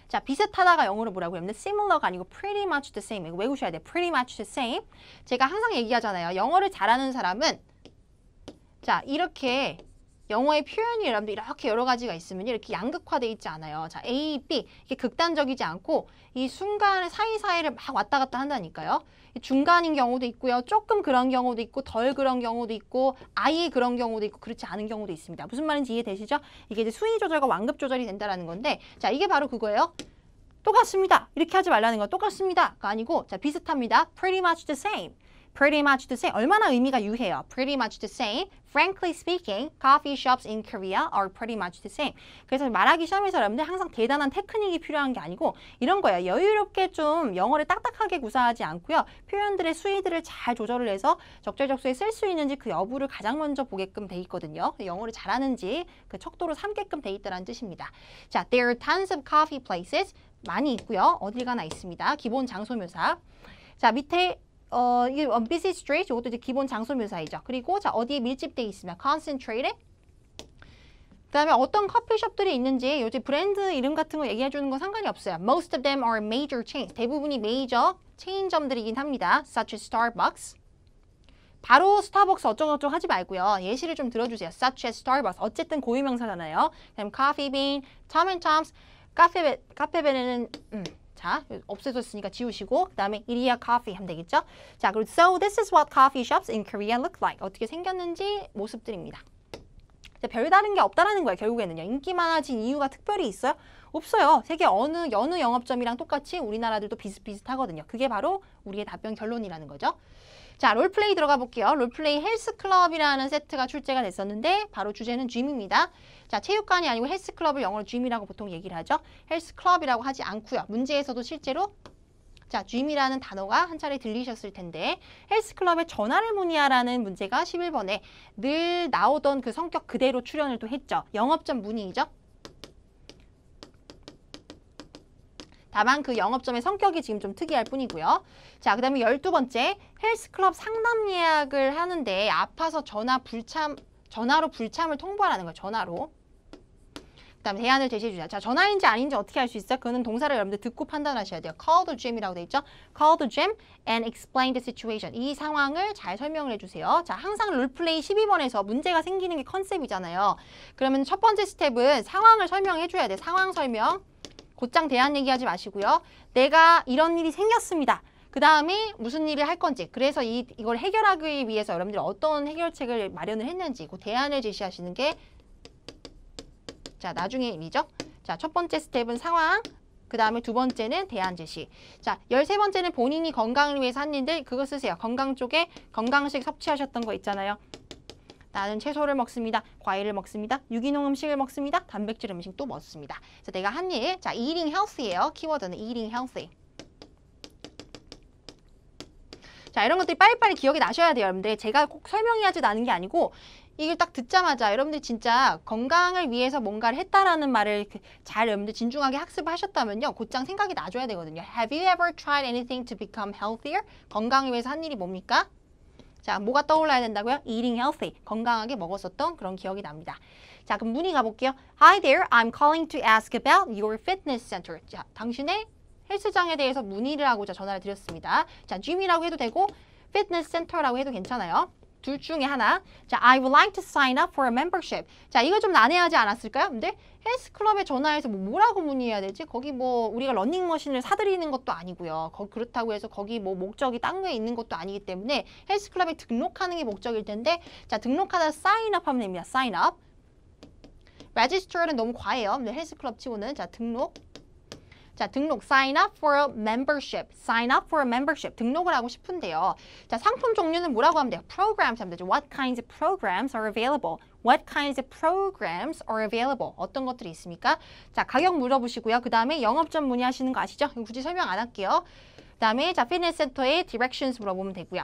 자, 비슷하다가 영어로 뭐라고 하면 similar가 아니고 pretty much the same. 이거 외우셔야 돼요. pretty much the same. 제가 항상 얘기하잖아요. 영어를 잘하는 사람은 자, 이렇게 영어의 표현이 여러분들 이렇게 여러 가지가 있으면 이렇게 양극화되어 있지 않아요. 자, A, B 이게 극단적이지 않고 이 순간의 사이사이를 막 왔다 갔다 한다니까요. 중간인 경우도 있고요. 조금 그런 경우도 있고 덜 그런 경우도 있고 아예 그런 경우도 있고 그렇지 않은 경우도 있습니다. 무슨 말인지 이해되시죠? 이게 이제 수위 조절과 완급 조절이 된다는 건데 자, 이게 바로 그거예요. 똑같습니다. 이렇게 하지 말라는 건 똑같습니다가 아니고 자, 비슷합니다. Pretty much the same. Pretty much the same. 얼마나 의미가 유해요. Pretty much the same. Frankly speaking, coffee shops in Korea are pretty much the same. 그래서 말하기 시험에서 여러분들 항상 대단한 테크닉이 필요한 게 아니고 이런 거예요. 여유롭게 좀 영어를 딱딱하게 구사하지 않고요. 표현들의 수위들을 잘 조절을 해서 적절적소에 쓸 수 있는지 그 여부를 가장 먼저 보게끔 돼 있거든요. 영어를 잘하는지 그 척도로 삼게끔 돼 있다는 뜻입니다. 자, there are tons of coffee places. 많이 있고요. 어딜 가나 있습니다. 기본 장소 묘사. 자, 밑에 이게 busy street, 이것도 이제 기본 장소 묘사이죠. 그리고 자, 어디에 밀집되어 있으면 concentrated. 그 다음에 어떤 커피숍들이 있는지 요즘 브랜드 이름 같은 거 얘기해 주는 건 상관이 없어요. Most of them are major chains. 대부분이 메이저 체인점들이긴 합니다. Such as Starbucks. 바로 스타벅스 어쩌고저쩌고 하지 말고요. 예시를 좀 들어주세요. Such as Starbucks. 어쨌든 고유명사잖아요. 그다음 Coffee Bean, Tom and Tom's. 카페베네는 자, 없애졌으니까 지우시고 그 다음에 이리야 커피 하면 되겠죠? 자, 그리고 So this is what coffee shops in Korea look like. 어떻게 생겼는지 모습들입니다. 자, 별다른 게 없다라는 거예요. 결국에는요. 인기 많아진 이유가 특별히 있어요? 없어요. 세계 어느 영업점이랑 똑같이 우리나라들도 비슷비슷하거든요. 그게 바로 우리의 답변 결론이라는 거죠. 자, 롤플레이 들어가 볼게요. 롤플레이 헬스클럽이라는 세트가 출제가 됐었는데 바로 주제는 gym입니다. 자, 체육관이 아니고 헬스클럽을 영어로 gym이라고 보통 얘기를 하죠. 헬스클럽이라고 하지 않고요. 문제에서도 실제로 자, gym이라는 단어가 한 차례 들리셨을 텐데 헬스클럽에 전화를 문의하라는 문제가 11번에 늘 나오던 그 성격 그대로 출연을 또 했죠. 영업점 문의이죠. 다만 그 영업점의 성격이 지금 좀 특이할 뿐이고요. 자, 그 다음에 12번째 헬스클럽 상담 예약을 하는데 아파서 전화로 불참을 통보하라는 거예요. 전화로. 그 다음에 대안을 제시해 주자. 자, 전화인지 아닌지 어떻게 알 수 있어요? 그거는 동사를 여러분들 듣고 판단하셔야 돼요. Call the gym이라고 돼 있죠. Call the gym and explain the situation. 이 상황을 잘 설명을 해주세요. 자, 항상 롤플레이 12번에서 문제가 생기는 게 컨셉이잖아요. 그러면 첫 번째 스텝은 상황을 설명해 줘야 돼. 상황 설명. 곧장 대안 얘기하지 마시고요. 내가 이런 일이 생겼습니다. 그 다음에 무슨 일을 할 건지, 그래서 이걸 해결하기 위해서 여러분들이 어떤 해결책을 마련을 했는지 그 대안을 제시하시는 게 자, 나중에 일이죠. 자, 첫 번째 스텝은 상황, 그 다음에 두 번째는 대안 제시. 자, 13번째는 본인이 건강을 위해서 한 일들, 그거 쓰세요. 건강 쪽에 건강식 섭취하셨던 거 있잖아요. 나는 채소를 먹습니다. 과일을 먹습니다. 유기농 음식을 먹습니다. 단백질 음식 또 먹습니다. 그래서 내가 한 일, 자, eating healthy예요. 키워드는 eating healthy. 자, 이런 것들이 빨리빨리 기억이 나셔야 돼요, 여러분들. 제가 꼭 설명해야지 나는 게 아니고 이걸 딱 듣자마자 여러분들 진짜 건강을 위해서 뭔가를 했다라는 말을 잘 여러분들 진중하게 학습을 하셨다면요. 곧장 생각이 나줘야 되거든요. Have you ever tried anything to become healthier? 건강을 위해서 한 일이 뭡니까? 자, 뭐가 떠올라야 된다고요? Eating healthy. 건강하게 먹었었던 그런 기억이 납니다. 자, 그럼 문의 가볼게요. Hi there, I'm calling to ask about your fitness center. 자, 당신의 헬스장에 대해서 문의를 하고자 전화를 드렸습니다. 자, gym이라고 해도 되고 fitness center라고 해도 괜찮아요. 둘 중에 하나. 자, I would like to sign up for a membership. 자, 이거 좀 난해하지 않았을까요? 근데 헬스클럽에 전화해서 뭐라고 문의해야 되지? 거기 뭐 우리가 러닝머신을 사드리는 것도 아니고요. 그렇다고 해서 거기 뭐 목적이 딴 거에 있는 것도 아니기 때문에 헬스클럽에 등록하는 게 목적일 텐데 자, 등록하다 sign up 하면 됩니다. sign up. register는 너무 과해요. 근데 헬스클럽 치고는 자, 등록. 자, 등록, sign up for a membership, sign up for a membership, 등록을 하고 싶은데요. 자, 상품 종류는 뭐라고 하면 돼요? programs 하면 되죠. What kinds of programs are available? What kinds of programs are available? 어떤 것들이 있습니까? 자, 가격 물어보시고요. 그 다음에 영업점 문의하시는 거 아시죠? 굳이 설명 안 할게요. 그 다음에 자, 피트니스 센터의 directions 물어보면 되고요.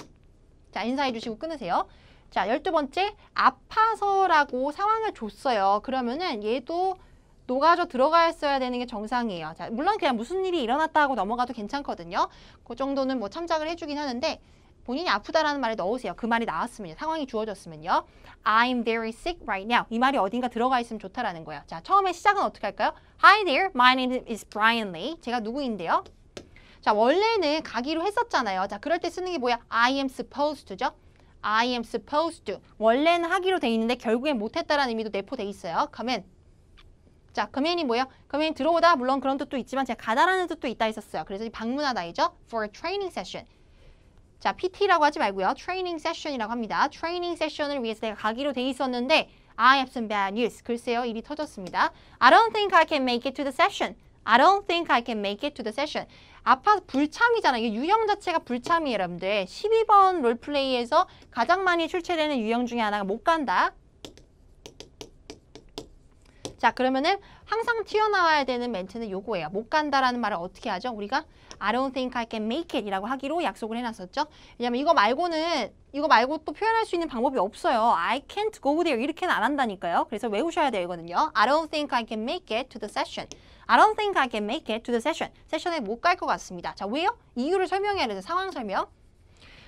자, 인사해 주시고 끊으세요. 자, 12번째, 아파서라고 상황을 줬어요. 그러면은 얘도 녹아져 들어갔어야 되는 게 정상이에요. 자, 물론 그냥 무슨 일이 일어났다 하고 넘어가도 괜찮거든요. 그 정도는 뭐 참작을 해주긴 하는데 본인이 아프다라는 말에 넣으세요. 그 말이 나왔으면요. 상황이 주어졌으면요. I'm very sick right now. 이 말이 어딘가 들어가 있으면 좋다라는 거예요. 자, 처음에 시작은 어떻게 할까요? Hi there, my name is Brian Lee. 제가 누구인데요? 자, 원래는 가기로 했었잖아요. 자, 그럴 때 쓰는 게 뭐야? I am supposed to죠. I am supposed to. 원래는 하기로 돼 있는데 결국엔 못했다라는 의미도 내포돼 있어요. come 자, come인이 뭐예요? come인 들어오다, 물론 그런 뜻도 있지만 제가 가다라는 뜻도 있다 했었어요. 그래서 방문하다이죠. for a training session. 자, PT라고 하지 말고요. training session이라고 합니다. training session을 위해서 내가 가기로 돼 있었는데 I have some bad news. 글쎄요, 일이 터졌습니다. I don't think I can make it to the session. I don't think I can make it to the session. 아파서 불참이잖아요. 이 유형 자체가 불참이에요, 여러분들. 12번 롤플레이에서 가장 많이 출제되는 유형 중에 하나가 못 간다. 자, 그러면은 항상 튀어나와야 되는 멘트는 요거예요. 못 간다라는 말을 어떻게 하죠? 우리가 I don't think I can make it 이라고 하기로 약속을 해놨었죠. 왜냐면 이거 말고 또 표현할 수 있는 방법이 없어요. I can't go there 이렇게는 안 한다니까요. 그래서 외우셔야 되거든요. I don't think I can make it to the session. I don't think I can make it to the session. 세션에 못 갈 것 같습니다. 자, 왜요? 이유를 설명해야 돼요. 상황 설명.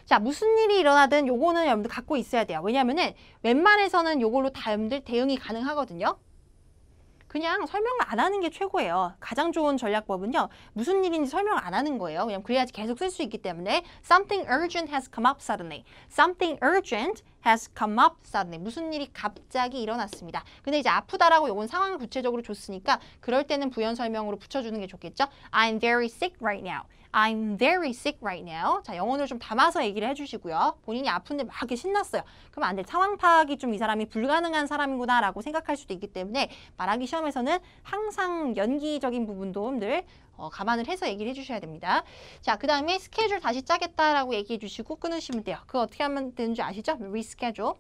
자, 무슨 일이 일어나든 요거는 여러분들 갖고 있어야 돼요. 왜냐면은 웬만해서는 요걸로 다 여러분들 대응이 가능하거든요. 그냥 설명을 안 하는 게 최고예요. 가장 좋은 전략법은요. 무슨 일인지 설명을 안 하는 거예요. 그냥 그래야지 계속 쓸 수 있기 때문에 Something urgent has come up suddenly. Something urgent has come up suddenly. 무슨 일이 갑자기 일어났습니다. 근데 이제 아프다라고 요건 상황을 구체적으로 줬으니까 그럴 때는 부연 설명으로 붙여주는 게 좋겠죠. I'm very sick right now. I'm very sick right now. 자, 영혼을 좀 담아서 얘기를 해주시고요. 본인이 아픈데 막 이렇게 신났어요. 그럼 안 돼. 상황 파악이 좀 이 사람이 불가능한 사람이구나 라고 생각할 수도 있기 때문에 말하기 시험에서는 항상 연기적인 부분도 늘 감안을 해서 얘기를 해주셔야 됩니다. 자, 그 다음에 스케줄 다시 짜겠다라고 얘기해 주시고 끊으시면 돼요. 그거 어떻게 하면 되는지 아시죠? reschedule.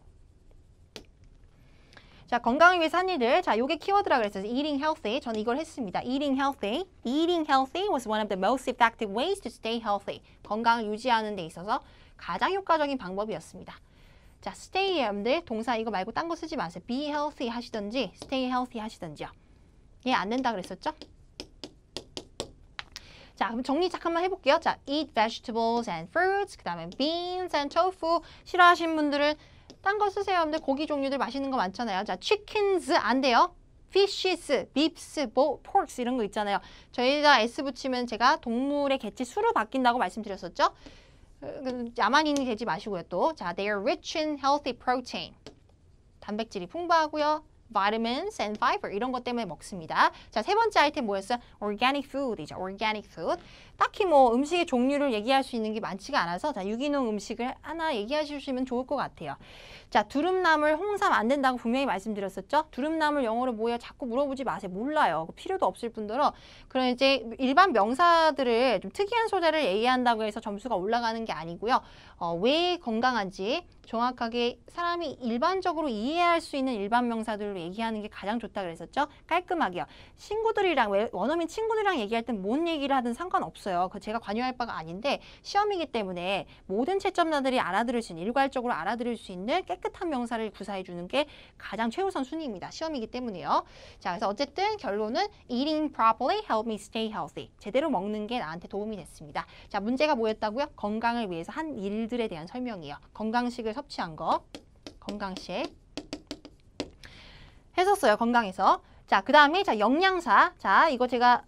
자, 건강을 위해서 한 일들. 자, 요게 키워드라 그랬어요. Eating healthy. 저는 이걸 했습니다. Eating healthy. Eating healthy was one of the most effective ways to stay healthy. 건강을 유지하는 데 있어서 가장 효과적인 방법이었습니다. 자, stay 여러분들 동사 이거 말고 딴 거 쓰지 마세요. be healthy 하시던지 stay healthy 하시던지요. 얘 안 된다 그랬었죠? 자, 그럼 정리 잠깐만 해볼게요. 자, eat vegetables and fruits. 그 다음에 beans and tofu. 싫어하시는 분들은 딴 거 쓰세요. 근데 고기 종류들 맛있는 거 많잖아요. 자, chickens 안 돼요. fishes, beefs, porks 이런 거 있잖아요. 저희가 s 붙이면 제가 동물의 개체 수로 바뀐다고 말씀드렸었죠. 야만인이 되지 마시고요. 또, 자, they are rich in healthy protein. 단백질이 풍부하고요. vitamins and fiber 이런 것 때문에 먹습니다. 자, 세 번째 아이템 뭐였어요? organic food이죠. organic food. 딱히 뭐 음식의 종류를 얘기할 수 있는 게 많지가 않아서 자, 유기농 음식을 하나 얘기해 주시면 좋을 것 같아요. 자, 두릅나물, 홍삼 안 된다고 분명히 말씀드렸었죠? 두릅나물 영어로 뭐예요? 자꾸 물어보지 마세요. 몰라요. 필요도 없을 뿐더러 그런 이제 일반 명사들을 좀 특이한 소재를 얘기한다고 해서 점수가 올라가는 게 아니고요. 왜 건강한지 정확하게 사람이 일반적으로 이해할 수 있는 일반 명사들로 얘기하는 게 가장 좋다 그랬었죠? 깔끔하게요. 친구들이랑, 원어민 친구들이랑 얘기할 땐 뭔 얘기를 하든 상관없어요. 그거 제가 관여할 바가 아닌데 시험이기 때문에 모든 채점자들이 알아들을 수 있는, 일괄적으로 알아들을 수 있는 깨끗한 명사를 구사해 주는 게 가장 최우선 순위입니다. 시험이기 때문에요. 자, 그래서 어쨌든 결론은 eating properly help me stay healthy. 제대로 먹는 게 나한테 도움이 됐습니다. 자, 문제가 뭐였다고요? 건강을 위해서 한 일들에 대한 설명이에요. 건강식을 섭취한 거. 건강식. 했었어요. 건강에서. 자, 그 다음에 자 영양사. 자, 이거 제가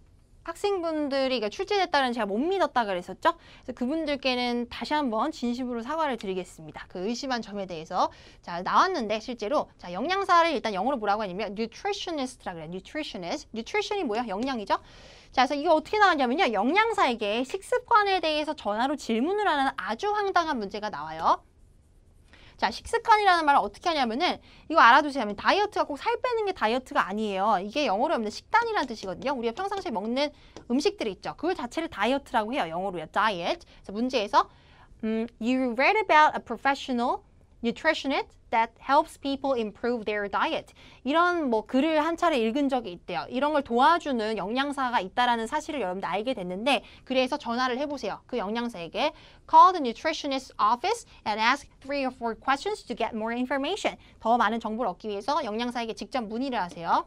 학생분들이 출제됐다는 제가 못 믿었다 그랬었죠. 그래서 그분들께는 다시 한번 진심으로 사과를 드리겠습니다. 그 의심한 점에 대해서. 자, 나왔는데 실제로 자, 영양사를 일단 영어로 뭐라고 하냐면 nutritionist라 그래요. nutritionist. nutrition이 뭐야? 영양이죠. 자, 그래서 이거 어떻게 나왔냐면요. 영양사에게 식습관에 대해서 전화로 질문을 하는 아주 황당한 문제가 나와요. 자, 식습관이라는 말을 어떻게 하냐면은 이거 알아두세요. 다이어트가 꼭 살 빼는 게 다이어트가 아니에요. 이게 영어로 하면 식단이라는 뜻이거든요. 우리가 평상시에 먹는 음식들이 있죠. 그걸 자체를 다이어트라고 해요. 영어로요. diet. 그래서 문제에서 You read about a professional nutritionist that helps people improve their diet. 이런 뭐 글을 한 차례 읽은 적이 있대요. 이런 걸 도와주는 영양사가 있다라는 사실을 여러분들 알게 됐는데 그래서 전화를 해보세요. 그 영양사에게 Call the nutritionist office and ask 3 or 4 questions to get more information. 더 많은 정보를 얻기 위해서 영양사에게 직접 문의를 하세요.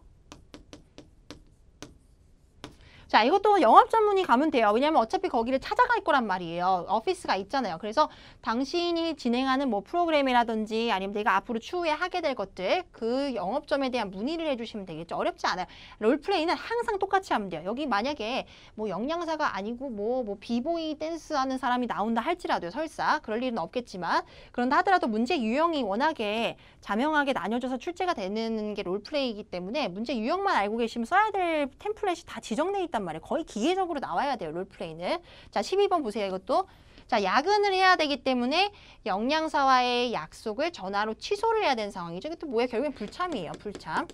자, 이것도 영업 전문의 가면 돼요. 왜냐면 어차피 거기를 찾아갈 거란 말이에요. 오피스가 있잖아요. 그래서 당신이 진행하는 뭐 프로그램이라든지 아니면 내가 앞으로 추후에 하게 될 것들 그 영업점에 대한 문의를 해주시면 되겠죠. 어렵지 않아요. 롤플레이는 항상 똑같이 하면 돼요. 여기 만약에 뭐 영양사가 아니고 뭐 비보이 댄스 하는 사람이 나온다 할지라도요. 설사 그럴 일은 없겠지만 그런다 하더라도 문제 유형이 워낙에 자명하게 나뉘어져서 출제가 되는 게 롤플레이이기 때문에 문제 유형만 알고 계시면 써야 될 템플릿이 다 지정돼 있단 말이에요. 거의 기계적으로 나와야 돼요. 롤플레이는. 자, 12번 보세요. 이것도. 자, 야근을 해야 되기 때문에 영양사와의 약속을 전화로 취소를 해야 되는 상황이죠. 이것도 뭐예요? 결국엔 불참이에요. 불참.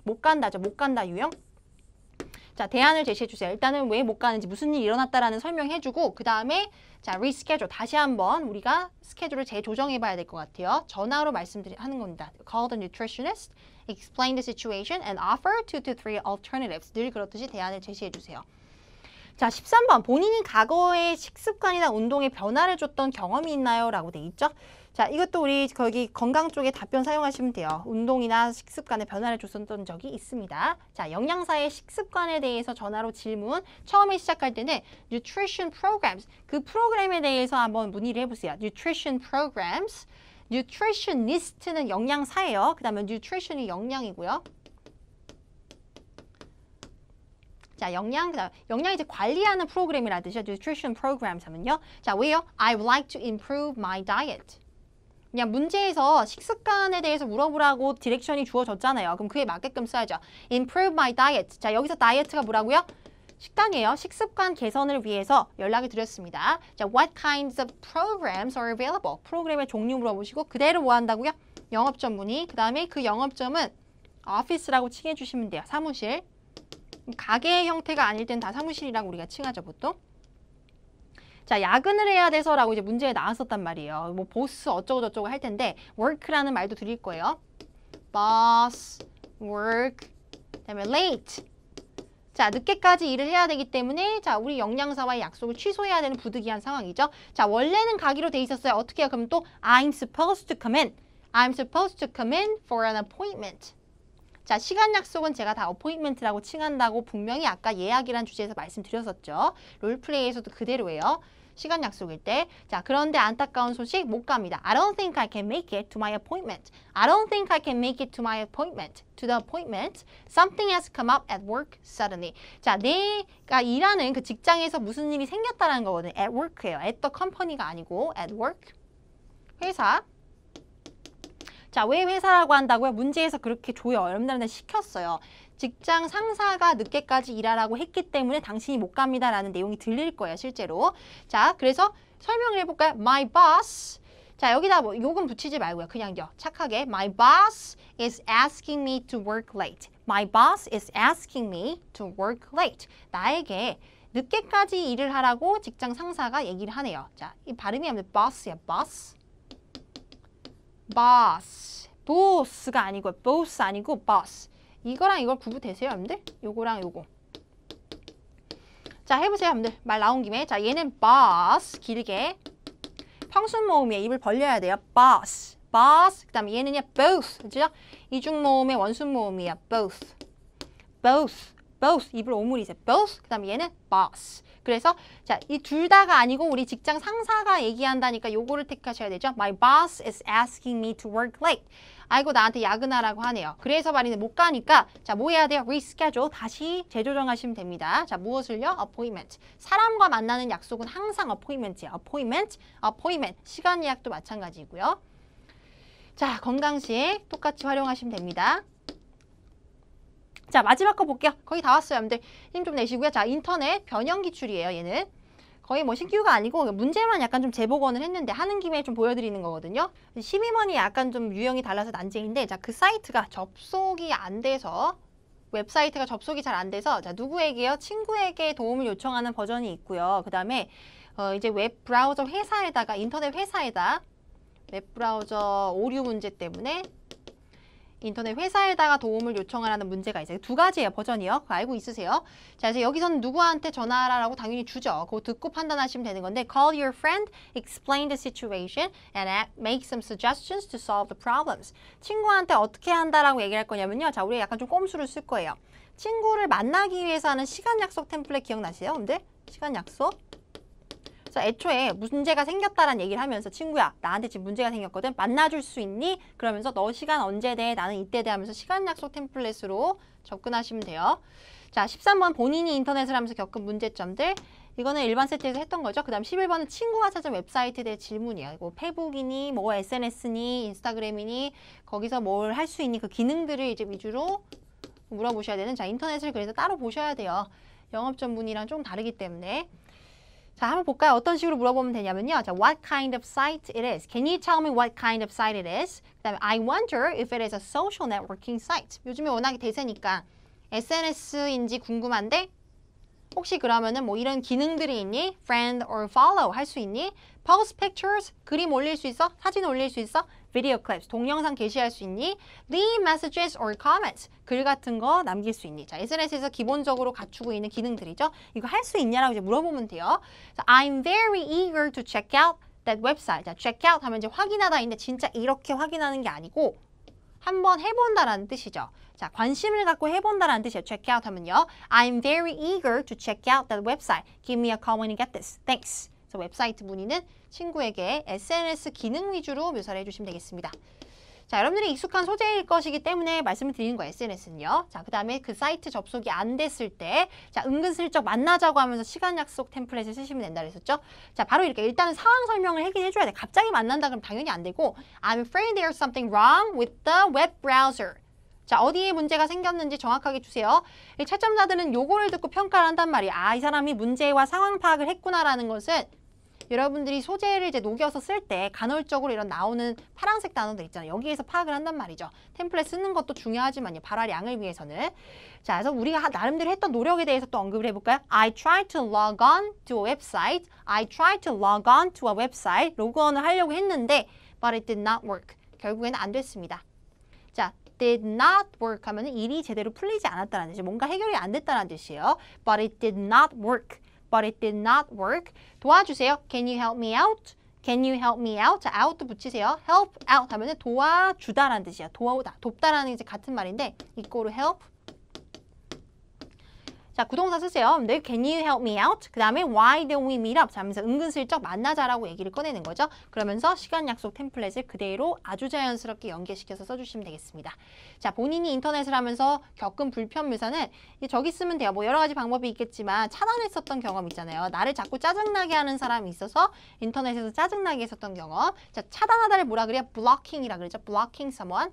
못 간다죠. 못 간다 유형. 자, 대안을 제시해 주세요. 일단은 왜 못 가는지 무슨 일이 일어났다라는 설명해주고 그 다음에 자, 리스케줄 다시 한번 우리가 스케줄을 재조정해 봐야 될 것 같아요. 전화로 말씀하는 겁니다. Call the nutritionist, explain the situation, and offer 2 to 3 alternatives. 늘 그렇듯이 대안을 제시해 주세요. 자, 13번. 본인이 과거에 식습관이나 운동에 변화를 줬던 경험이 있나요? 라고 돼 있죠. 자, 이것도 우리 거기 건강 쪽에 답변 사용하시면 돼요. 운동이나 식습관에 변화를 줬었던 적이 있습니다. 자, 영양사의 식습관에 대해서 전화로 질문. 처음에 시작할 때는 nutrition programs. 그 프로그램에 대해서 한번 문의를 해보세요. nutrition programs. nutritionist는 영양사예요. 그 다음에 nutrition이 영양이고요. 자, 영양이 이제 관리하는 프로그램이라는 뜻이죠. nutrition programs 하면요. 자, 왜요? I would like to improve my diet. 그냥 문제에서 식습관에 대해서 물어보라고 디렉션이 주어졌잖아요. 그럼 그에 맞게끔 써야죠. Improve my diet. 자, 여기서 다이어트가 뭐라고요? 식단이에요. 식습관 개선을 위해서 연락을 드렸습니다. 자, what kinds of programs are available? 프로그램의 종류 물어보시고 그대로 뭐 한다고요? 영업점 문의. 그 다음에 그 영업점은 office라고 칭해 주시면 돼요. 사무실. 가게 형태가 아닐 땐 다 사무실이라고 우리가 칭하죠, 보통. 자, 야근을 해야 돼서라고 이제 문제에 나왔었단 말이에요. 뭐 보스 어쩌고 저쩌고 할 텐데 work라는 말도 드릴 거예요. boss, work, 그다음에 late. 자, 늦게까지 일을 해야 되기 때문에 자, 우리 영양사와의 약속을 취소해야 되는 부득이한 상황이죠. 자, 원래는 가기로 돼 있었어요. 어떻게 해요? 그럼 또 I'm supposed to come in. I'm supposed to come in for an appointment. 자, 시간 약속은 제가 다 appointment라고 칭한다고 분명히 아까 예약이란 주제에서 말씀드렸었죠. 롤플레이에서도 그대로예요. 시간 약속일 때. 자, 그런데 안타까운 소식 못 갑니다. I don't think I can make it to my appointment. I don't think I can make it to my appointment. To the appointment. Something has come up at work suddenly. 자, 내가 일하는 그 직장에서 무슨 일이 생겼다는 거거든요. At work예요. At the company가 아니고 at work. 회사. 자, 왜 회사라고 한다고요? 문제에서 그렇게 줘요. 여러분들한테 시켰어요. 직장 상사가 늦게까지 일하라고 했기 때문에 당신이 못 갑니다라는 내용이 들릴 거예요, 실제로. 자, 그래서 설명을 해볼까요? My boss. 자, 여기다 뭐 요금 붙이지 말고요. 그냥요. 착하게. My boss is asking me to work late. My boss is asking me to work late. 나에게 늦게까지 일을 하라고 직장 상사가 얘기를 하네요. 자, 이 발음이 아무래도 boss야, boss. boss. boss가 아니고 boss 아니고 boss. 이거랑 이걸 구분되세요, 여러분들? 요거랑 요거. 자, 해보세요, 여러분들. 말 나온 김에. 자, 얘는 boss. 길게. 평순 모음이에요. 입을 벌려야 돼요. boss. boss. 그 다음에 얘는요, both. 그죠? 이중 모음의 원순 모음이에요. both. both. both 입을 오므리세요. both 그 다음에 얘는 boss. 그래서 자, 이 둘 다가 아니고 우리 직장 상사가 얘기한다니까 요거를 택하셔야 되죠. My boss is asking me to work late. 아이고 나한테 야근하라고 하네요. 그래서 말이네 못 가니까 자, 뭐 해야 돼요? reschedule 다시 재조정하시면 됩니다. 자, 무엇을요? appointment. 사람과 만나는 약속은 항상 appointment이에요. appointment. 시간 예약도 마찬가지고요. 자, 건강식 똑같이 활용하시면 됩니다. 자, 마지막 거 볼게요. 거의 다 왔어요, 여러분들. 힘 좀 내시고요. 자, 인터넷 변형 기출이에요, 얘는. 거의 뭐 신규가 아니고 문제만 약간 좀 재복원을 했는데 하는 김에 좀 보여드리는 거거든요. 12번이 약간 좀 유형이 달라서 난제인데 자, 그 사이트가 접속이 안 돼서 웹사이트가 접속이 잘 안 돼서 자, 누구에게요? 친구에게 도움을 요청하는 버전이 있고요. 그 다음에 이제 웹 브라우저 회사에다가 인터넷 회사에다 웹 브라우저 오류 문제 때문에 인터넷 회사에다가 도움을 요청하라는 문제가 있어요. 두 가지예요, 버전이요. 그거 알고 있으세요? 자, 이제 여기서는 누구한테 전화하라고 당연히 주죠. 그거 듣고 판단하시면 되는 건데 call your friend, explain the situation, and make some suggestions to solve the problems. 친구한테 어떻게 한다라고 얘기할 거냐면요. 자, 우리 약간 좀 꼼수를 쓸 거예요. 친구를 만나기 위해서 하는 시간 약속 템플릿 기억나세요? 근데 시간 약속? 그래서 애초에 문제가 생겼다라는 얘기를 하면서 친구야, 나한테 지금 문제가 생겼거든. 만나줄 수 있니? 그러면서 너 시간 언제 돼? 나는 이때 돼 하면서 시간 약속 템플릿으로 접근하시면 돼요. 자, 13번 본인이 인터넷을 하면서 겪은 문제점들. 이거는 일반 세트에서 했던 거죠. 그 다음 11번은 친구가 찾은 웹사이트에 대해 질문이야. 뭐 페북이니, 뭐 SNS니, 인스타그램이니, 거기서 뭘 할 수 있니? 그 기능들을 이제 위주로 물어보셔야 되는. 자, 인터넷을 그래서 따로 보셔야 돼요. 영업 전문이랑 좀 다르기 때문에. 자, 한번 볼까요? 어떤 식으로 물어보면 되냐면요. 자, what kind of site it is? Can you tell me what kind of site it is? 그 다음에 I wonder if it is a social networking site. 요즘에 워낙에 대세니까 SNS인지 궁금한데 혹시 그러면은 뭐 이런 기능들이 있니? Friend or follow 할 수 있니? Post pictures, 그림 올릴 수 있어? 사진 올릴 수 있어? Video clips, 동영상 게시할 수 있니? Leave messages or comments, 글 같은 거 남길 수 있니? 자, SNS에서 기본적으로 갖추고 있는 기능들이죠. 이거 할 수 있냐라고 이제 물어보면 돼요. 자, I'm very eager to check out that website. 자, check out 하면 이제 확인하다인데 진짜 이렇게 확인하는 게 아니고 한번 해본다라는 뜻이죠. 자, 관심을 갖고 해본다라는 뜻이에요. check out 하면요. I'm very eager to check out that website. Give me a call when you get this. Thanks. 그래서 웹사이트 문의는 친구에게 SNS 기능 위주로 묘사를 해주시면 되겠습니다. 자, 여러분들이 익숙한 소재일 것이기 때문에 말씀을 드리는 거예요, SNS는요. 자, 그 다음에 그 사이트 접속이 안 됐을 때, 자, 은근슬쩍 만나자고 하면서 시간 약속 템플릿을 쓰시면 된다 그랬었죠. 자, 바로 이렇게 일단은 상황 설명을 하긴 해줘야 돼. 갑자기 만난다 그러면 당연히 안 되고, I'm afraid there's something wrong with the web browser. 자, 어디에 문제가 생겼는지 정확하게 주세요. 이 채점자들은 요거를 듣고 평가를 한단 말이에요. 아, 이 사람이 문제와 상황 파악을 했구나라는 것은 여러분들이 소재를 이제 녹여서 쓸 때 간헐적으로 이런 나오는 파란색 단어들 있잖아요. 여기에서 파악을 한단 말이죠. 템플릿 쓰는 것도 중요하지만요. 발화량을 위해서는. 자, 그래서 우리가 나름대로 했던 노력에 대해서 또 언급을 해볼까요? I tried to log on to a website. I tried to log on to a website. 로그온을 하려고 했는데 but it did not work. 결국에는 안 됐습니다. 자, did not work 하면 일이 제대로 풀리지 않았다는 뜻이에요. 뭔가 해결이 안 됐다는 뜻이에요. But it did not work. But it did not work. 도와주세요. Can you help me out? Can you help me out? 자, out도 붙이세요. help out 하면 도와주다라는 뜻이에요. 돕다라는 이제 같은 말인데 이거로 help. 자, 구동사 쓰세요. 근데 can you help me out? 그 다음에 why don't we meet up? 자, 하면서 은근슬쩍 만나자라고 얘기를 꺼내는 거죠. 그러면서 시간 약속 템플릿을 그대로 아주 자연스럽게 연계시켜서 써주시면 되겠습니다. 자, 본인이 인터넷을 하면서 겪은 불편 묘사는 저기 쓰면 돼요. 뭐 여러 가지 방법이 있겠지만 차단했었던 경험 있잖아요. 나를 자꾸 짜증나게 하는 사람이 있어서 인터넷에서 짜증나게 했었던 경험. 자, 차단하다를 뭐라 그래요? blocking이라 그러죠. blocking someone.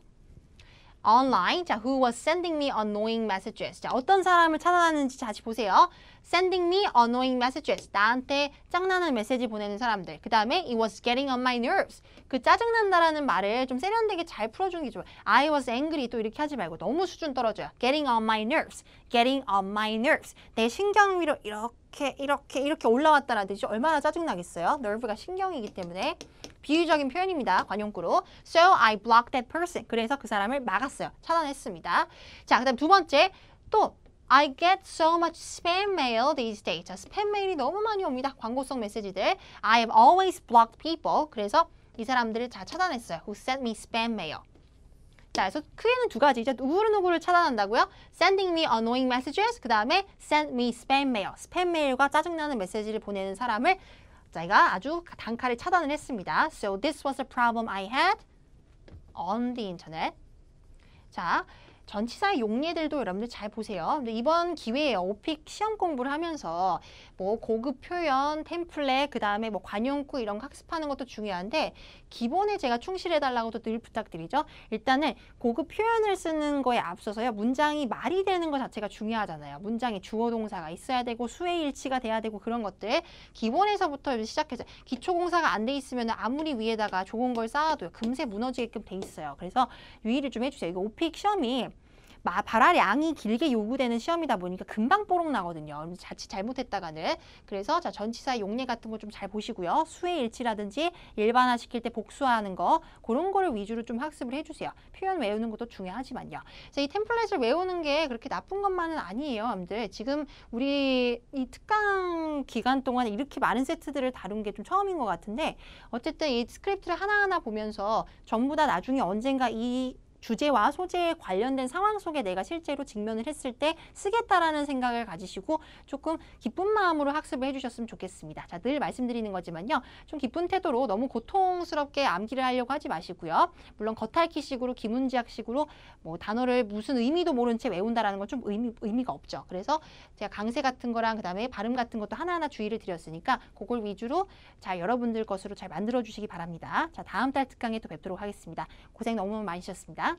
online, 자, who was sending me annoying messages. 자, 어떤 사람을 차단하는지 다시 보세요. sending me annoying messages. 나한테 짱나는 메시지 보내는 사람들. 그 다음에 it was getting on my nerves. 그 짜증난다라는 말을 좀 세련되게 잘 풀어주는 게 좋아요. I was angry 또 이렇게 하지 말고 너무 수준 떨어져요. getting on my nerves. getting on my nerves. 내 신경 위로 이렇게 올라왔다라는 뜻이 얼마나 짜증나겠어요. nerve가 신경이기 때문에. 비유적인 표현입니다. 관용구로. So I blocked that person. 그래서 그 사람을 막았어요. 차단했습니다. 자, 그 다음 두 번째. 또 I get so much spam mail these days. 자, 스팸 메일이 너무 많이 옵니다. 광고성 메시지들. I have always blocked people. 그래서 이 사람들을 다 차단했어요. Who sent me spam mail. 자, 그래서 크게는 두 가지죠. 누구누구를 차단한다고요? Sending me annoying messages. 그 다음에 send me spam mail. 스팸 메일과 짜증나는 메시지를 보내는 사람을 제가 아주 단칼에 차단을 했습니다. So this was a problem I had on the internet. 자, 전치사의 용례들도 여러분들 잘 보세요. 근데 이번 기회에 오픽 시험 공부를 하면서 뭐 고급 표현, 템플릿, 그 다음에 뭐 관용구 이런 거 학습하는 것도 중요한데 기본에 제가 충실해달라고도 늘 부탁드리죠. 일단은 고급 표현을 쓰는 거에 앞서서요. 문장이 말이 되는 것 자체가 중요하잖아요. 문장에 주어 동사가 있어야 되고 수의 일치가 돼야 되고 그런 것들 기본에서부터 시작해서 기초공사가 안 돼 있으면 아무리 위에다가 좋은 걸 쌓아도 금세 무너지게끔 돼 있어요. 그래서 유의를 좀 해주세요. 이거 오픽 시험이 발화량이 길게 요구되는 시험이다 보니까 금방 뽀록 나거든요. 자칫 잘못했다가는. 그래서 자, 전치사 용례 같은 거 좀 잘 보시고요. 수의 일치라든지 일반화 시킬 때 복수하는 거 그런 거를 위주로 좀 학습을 해주세요. 표현 외우는 것도 중요하지만요. 자, 이 템플릿을 외우는 게 그렇게 나쁜 것만은 아니에요. 여러분들 지금 우리 이 특강 기간 동안 이렇게 많은 세트들을 다룬 게 좀 처음인 것 같은데 어쨌든 이 스크립트를 하나하나 보면서 전부 다 나중에 언젠가 이 주제와 소재에 관련된 상황 속에 내가 실제로 직면을 했을 때 쓰겠다라는 생각을 가지시고 조금 기쁜 마음으로 학습을 해주셨으면 좋겠습니다. 자, 늘 말씀드리는 거지만요. 좀 기쁜 태도로 너무 고통스럽게 암기를 하려고 하지 마시고요. 물론 겉핥기식으로 기문지학식으로 뭐 단어를 무슨 의미도 모른 채 외운다라는 건 좀 의미가 없죠. 그래서 제가 강세 같은 거랑 그다음에 발음 같은 것도 하나하나 주의를 드렸으니까 그걸 위주로 자, 여러분들 것으로 잘 만들어 주시기 바랍니다. 자, 다음 달 특강에 또 뵙도록 하겠습니다. 고생 너무 많으셨습니다.